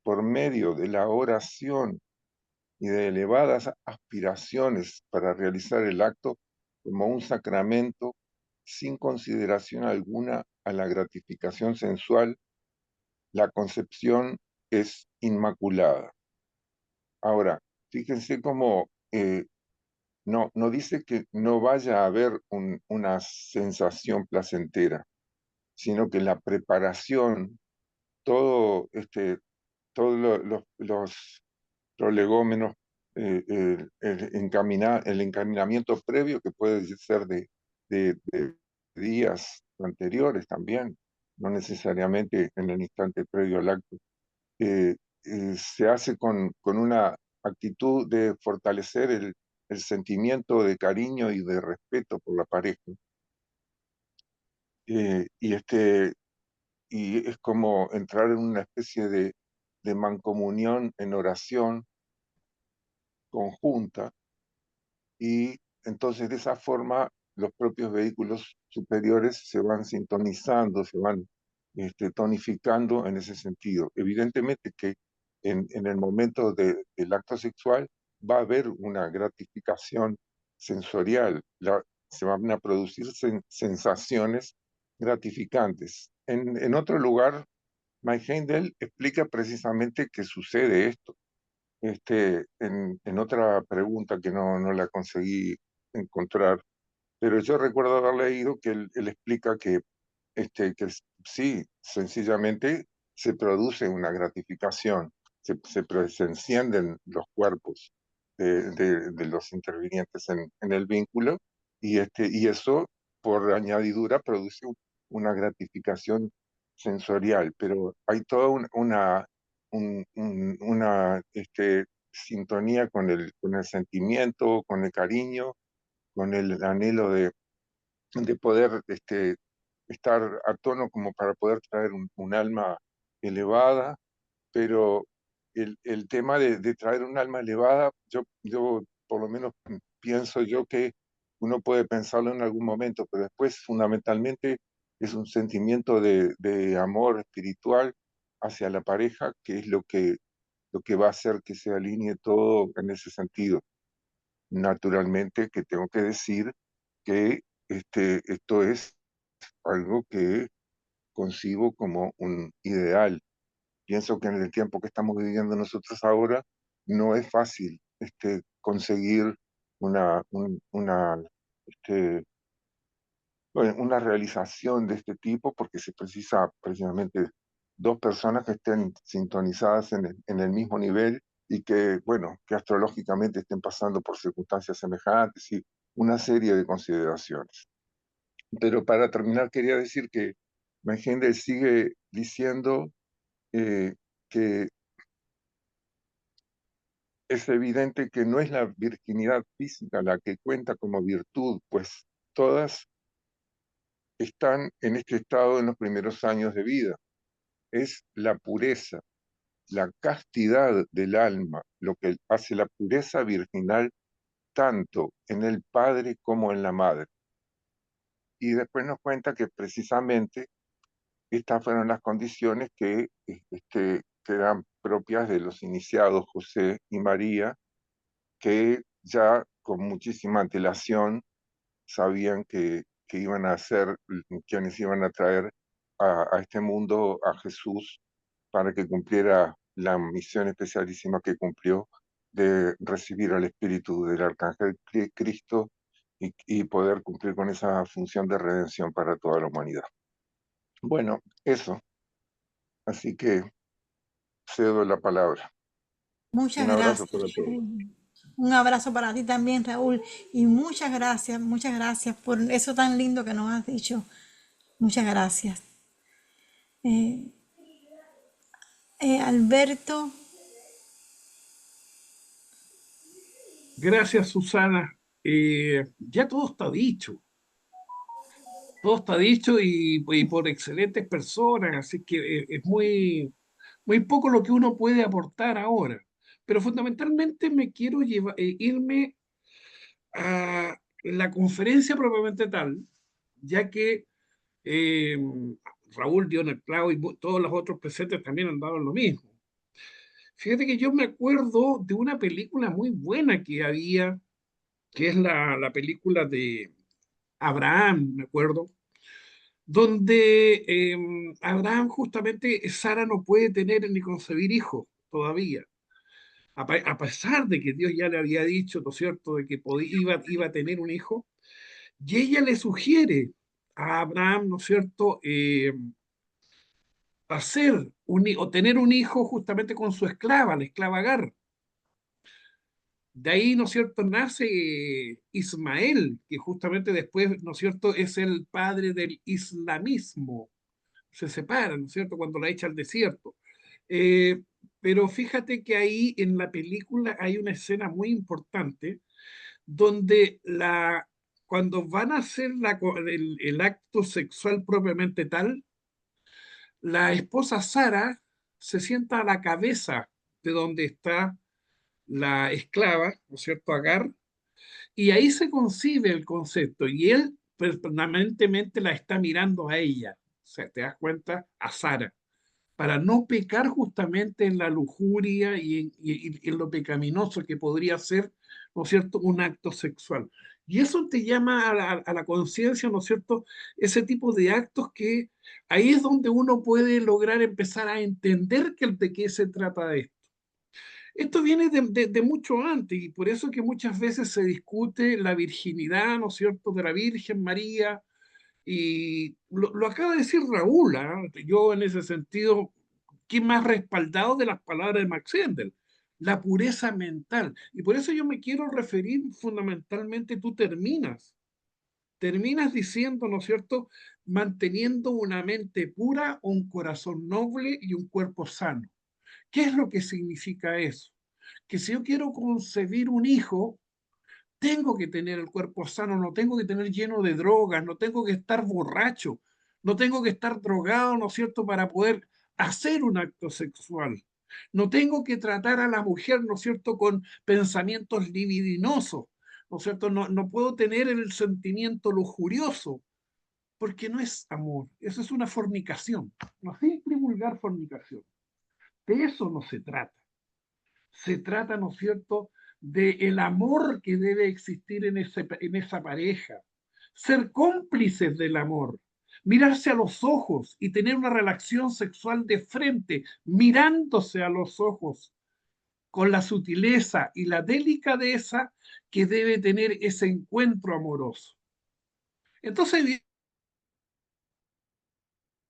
por medio de la oración y de elevadas aspiraciones para realizar el acto como un sacramento, sin consideración alguna a la gratificación sensual, la concepción es inmaculada. Ahora, fíjense cómo no dice que no vaya a haber una sensación placentera, sino que la preparación, todo todos los prolegómenos, el encaminamiento previo que puede ser de días anteriores también, no necesariamente en el instante previo al acto, se hace con una actitud de fortalecer el sentimiento de cariño y de respeto por la pareja. Eh, y, este, y es como entrar en una especie de mancomunión en oración conjunta, y entonces de esa forma los propios vehículos superiores se van sintonizando, se van tonificando en ese sentido. Evidentemente que en el momento del acto sexual va a haber una gratificación sensorial, se van a producir sensaciones gratificantes. En otro lugar, Mike Heindel explica precisamente que sucede esto. En otra pregunta que no la conseguí encontrar, pero yo recuerdo haber leído que él explica sí, sencillamente se produce una gratificación, se encienden los cuerpos de los intervinientes en el vínculo, y eso por añadidura produce una gratificación sensorial, pero hay toda una sintonía con el sentimiento, con el cariño, con el anhelo de poder estar a tono como para poder traer un alma elevada, pero el tema de traer un alma elevada, yo por lo menos pienso yo que uno puede pensarlo en algún momento, pero después fundamentalmente es un sentimiento de amor espiritual hacia la pareja, que es lo que va a hacer que se alinee todo en ese sentido. Naturalmente que tengo que decir que esto es algo que concibo como un ideal. Pienso que en el tiempo que estamos viviendo nosotros ahora no es fácil conseguir este, una realización de este tipo, porque se precisa precisamente dos personas que estén sintonizadas en el mismo nivel y que, bueno, que astrológicamente estén pasando por circunstancias semejantes y una serie de consideraciones. Pero para terminar, quería decir que Mengende sigue diciendo que es evidente que no es la virginidad física la que cuenta como virtud, pues todas están en este estado en los primeros años de vida. Es la pureza, la castidad del alma, lo que hace la pureza virginal tanto en el padre como en la madre. Y después nos cuenta que precisamente estas fueron las condiciones que eran propias de los iniciados José y María, que ya con muchísima antelación sabían que iban a ser quienes iban a traer a este mundo a Jesús para que cumpliera la misión especialísima que cumplió de recibir al Espíritu del Arcángel Cristo y poder cumplir con esa función de redención para toda la humanidad. Bueno, eso. Así que cedo la palabra. Muchas Un abrazo gracias. para todos. Un abrazo para ti también, Raúl. Y muchas gracias por eso tan lindo que nos has dicho. Muchas gracias. Alberto, Gracias, Susana. Ya todo está dicho. Todo está dicho y por excelentes personas, así que es muy poco lo que uno puede aportar ahora. Pero fundamentalmente me quiero irme a la conferencia propiamente tal, ya que eh, Raúl dio en el clavo y todos los otros presentes también han dado lo mismo. Fíjate que yo me acuerdo de una película muy buena que había, que es la película de Abraham, me acuerdo, donde Abraham justamente, Sara no puede tener ni concebir hijos todavía, a pesar de que Dios ya le había dicho, ¿no es cierto?, de que iba a tener un hijo, y ella le sugiere a Abraham, ¿no es cierto?, o tener un hijo justamente con su esclava, la esclava Agar. De ahí, ¿no es cierto?, nace Ismael, que justamente después, ¿no es cierto?, es el padre del islamismo. Se separan, ¿no es cierto?, cuando la echa al desierto. Eh, pero fíjate que ahí en la película hay una escena muy importante donde cuando van a hacer el acto sexual propiamente tal, la esposa Sara se sienta a la cabeza de donde está la esclava, ¿no es cierto?, Agar, y ahí se concibe el concepto, y él permanentemente la está mirando a ella, o sea, te das cuenta, a Sara, para no pecar justamente en la lujuria y en lo pecaminoso que podría ser, ¿no es cierto?, un acto sexual. Y eso te llama a la conciencia, ¿no es cierto?, ese tipo de actos que ahí es donde uno puede lograr empezar a entender de qué se trata de esto. Esto viene de mucho antes y por eso que muchas veces se discute la virginidad, ¿no es cierto?, de la Virgen María, y lo acaba de decir Raúl, ¿ah? Yo en ese sentido, ¿qué más respaldado de las palabras de Max Endel? La pureza mental. Y por eso yo me quiero referir fundamentalmente, tú terminas diciendo, ¿no es cierto?, manteniendo una mente pura, un corazón noble y un cuerpo sano. ¿Qué es lo que significa eso? Que si yo quiero concebir un hijo, tengo que tener el cuerpo sano, no tengo que tener lleno de drogas, no tengo que estar borracho, no tengo que estar drogado, ¿no es cierto?, para poder hacer un acto sexual. No tengo que tratar a la mujer, ¿no es cierto?, con pensamientos libidinosos, ¿no es cierto? No puedo tener el sentimiento lujurioso, porque no es amor, eso es una fornicación, no simple y vulgar fornicación. De eso no se trata. Se trata, ¿no es cierto?, de el amor que debe existir en esa pareja, ser cómplices del amor, mirarse a los ojos y tener una relación sexual de frente, mirándose a los ojos, con la sutileza y la delicadeza que debe tener ese encuentro amoroso. Entonces,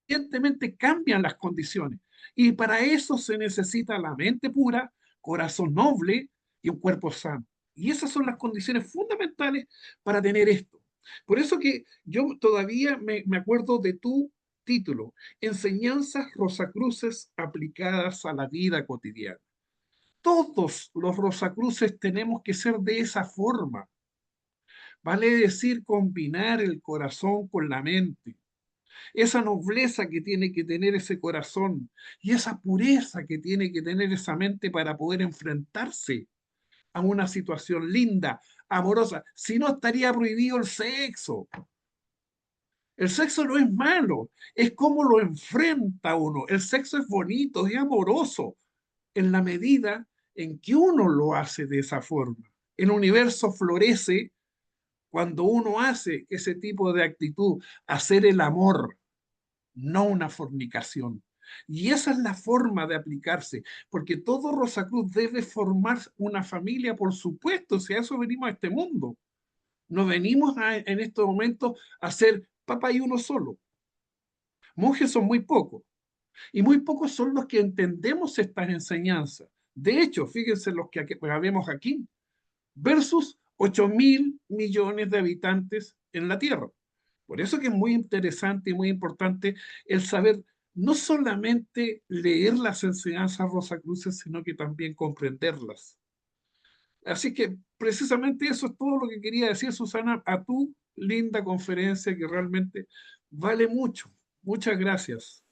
evidentemente cambian las condiciones. Y para eso se necesita la mente pura, corazón noble y un cuerpo sano. Y esas son las condiciones fundamentales para tener esto. Por eso que yo todavía me acuerdo de tu título, Enseñanzas Rosacruces aplicadas a la vida cotidiana. Todos los Rosacruces tenemos que ser de esa forma. Vale decir, combinar el corazón con la mente. Esa nobleza que tiene que tener ese corazón y esa pureza que tiene que tener esa mente para poder enfrentarse a una situación linda, amorosa. Si no, estaría prohibido el sexo. El sexo no es malo, es cómo lo enfrenta uno. El sexo es bonito, es amoroso, en la medida en que uno lo hace de esa forma. El universo florece cuando uno hace ese tipo de actitud, hacer el amor, no una fornicación. Y esa es la forma de aplicarse, porque todo Rosacruz debe formar una familia, por supuesto, si a eso venimos a este mundo. No venimos en estos momentos a ser papá y uno solo. Monjes son muy pocos, y muy pocos son los que entendemos estas enseñanzas. De hecho, fíjense los que vemos aquí, versus 8.000 millones de habitantes en la Tierra. Por eso que es muy interesante y muy importante el saber no solamente leer las enseñanzas rosacruces, sino que también comprenderlas. Así que precisamente eso es todo lo que quería decir, Susana, a tu linda conferencia que realmente vale mucho. Muchas gracias.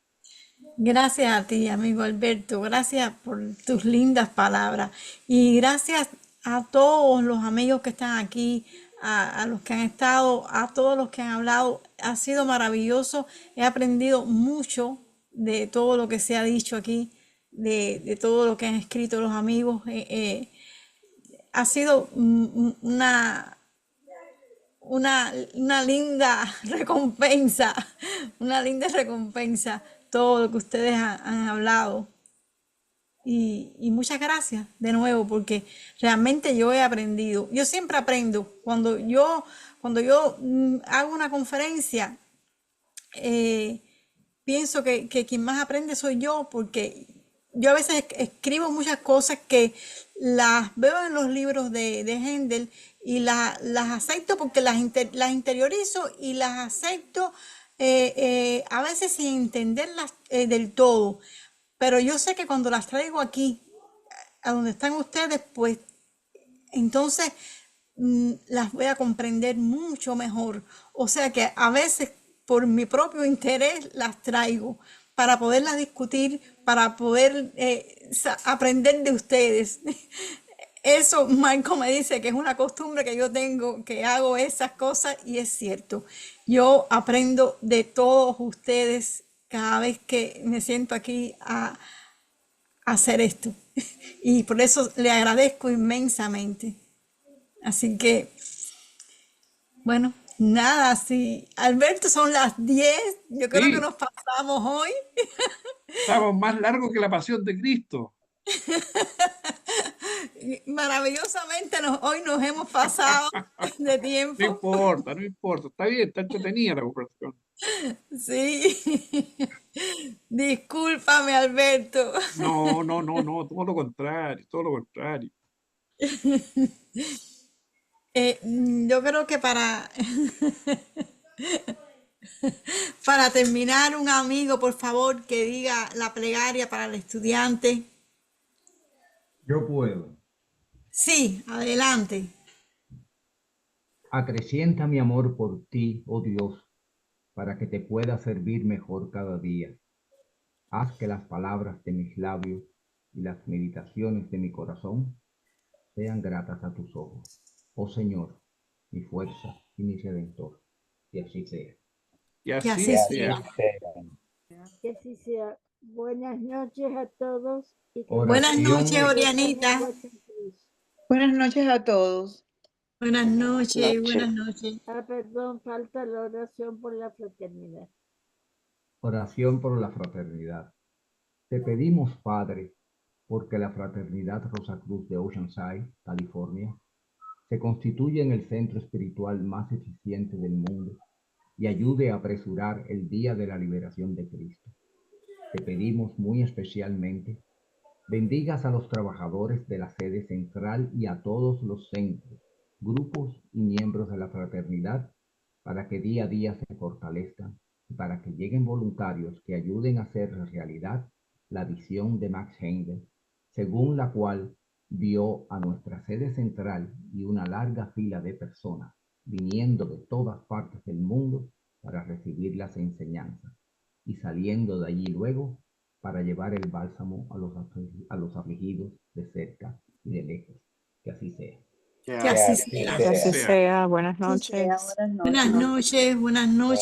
Gracias a ti, amigo Alberto. Gracias por tus lindas palabras. Y gracias a todos los amigos que están aquí, a los que han estado, a todos los que han hablado. Ha sido maravilloso. He aprendido mucho de todo lo que se ha dicho aquí, de todo lo que han escrito los amigos. Ha sido una linda recompensa, una linda recompensa todo lo que ustedes han hablado. Y muchas gracias de nuevo, porque realmente yo he aprendido. Yo siempre aprendo. Cuando yo hago una conferencia, pienso que quien más aprende soy yo, porque yo a veces escribo muchas cosas que las veo en los libros de Hendel y las acepto porque las interiorizo y las acepto a veces sin entenderlas del todo. Pero yo sé que cuando las traigo aquí, a donde están ustedes, pues entonces las voy a comprender mucho mejor. O sea que a veces por mi propio interés las traigo para poderlas discutir, para poder aprender de ustedes. Eso Marco me dice que es una costumbre que yo tengo, que hago esas cosas y es cierto. Yo aprendo de todos ustedes cada vez que me siento aquí a hacer esto. Y por eso le agradezco inmensamente. Así que, bueno, nada, sí. Alberto, son las 10. Yo creo que Sí, nos pasamos hoy. estamos más largos que la pasión de Cristo. Maravillosamente hoy nos hemos pasado de No tiempo. importa, no importa. Está bien, está entretenida la conversación. Sí. Discúlpame, Alberto. No, no, no, no, todo lo contrario, todo lo contrario. Yo creo que para terminar, un amigo, por favor, que diga la plegaria para el estudiante. Yo puedo. Sí, adelante. Acrecienta mi amor por ti, oh Dios, para que te pueda servir mejor cada día. Haz que las palabras de mis labios y las meditaciones de mi corazón sean gratas a tus ojos. Oh Señor, mi fuerza y mi redentor. Y así sea. Y Que así así sea. sea. Que así sea. Buenas noches a todos y que Buenas noches, Oración. Orianita. Buenas noches a todos. Buenas noches, Noche. buenas noches. Ah, perdón, falta la oración por la fraternidad. Oración por la fraternidad. Te pedimos, Padre, porque la Fraternidad Rosacruz de Oceanside, California, se constituye en el centro espiritual más eficiente del mundo y ayude a apresurar el día de la liberación de Cristo. Te pedimos muy especialmente, bendigas a los trabajadores de la sede central y a todos los centros, grupos y miembros de la fraternidad para que día a día se fortalezcan y para que lleguen voluntarios que ayuden a hacer realidad la visión de Max Hendel, según la cual vio a nuestra sede central y una larga fila de personas viniendo de todas partes del mundo para recibir las enseñanzas y saliendo de allí luego para llevar el bálsamo a los afligidos de cerca y de lejos. Que así sea. Que así sea. Que así sea. Buenas Así sea, noches. buenas Buenas noches. noches, buenas noches.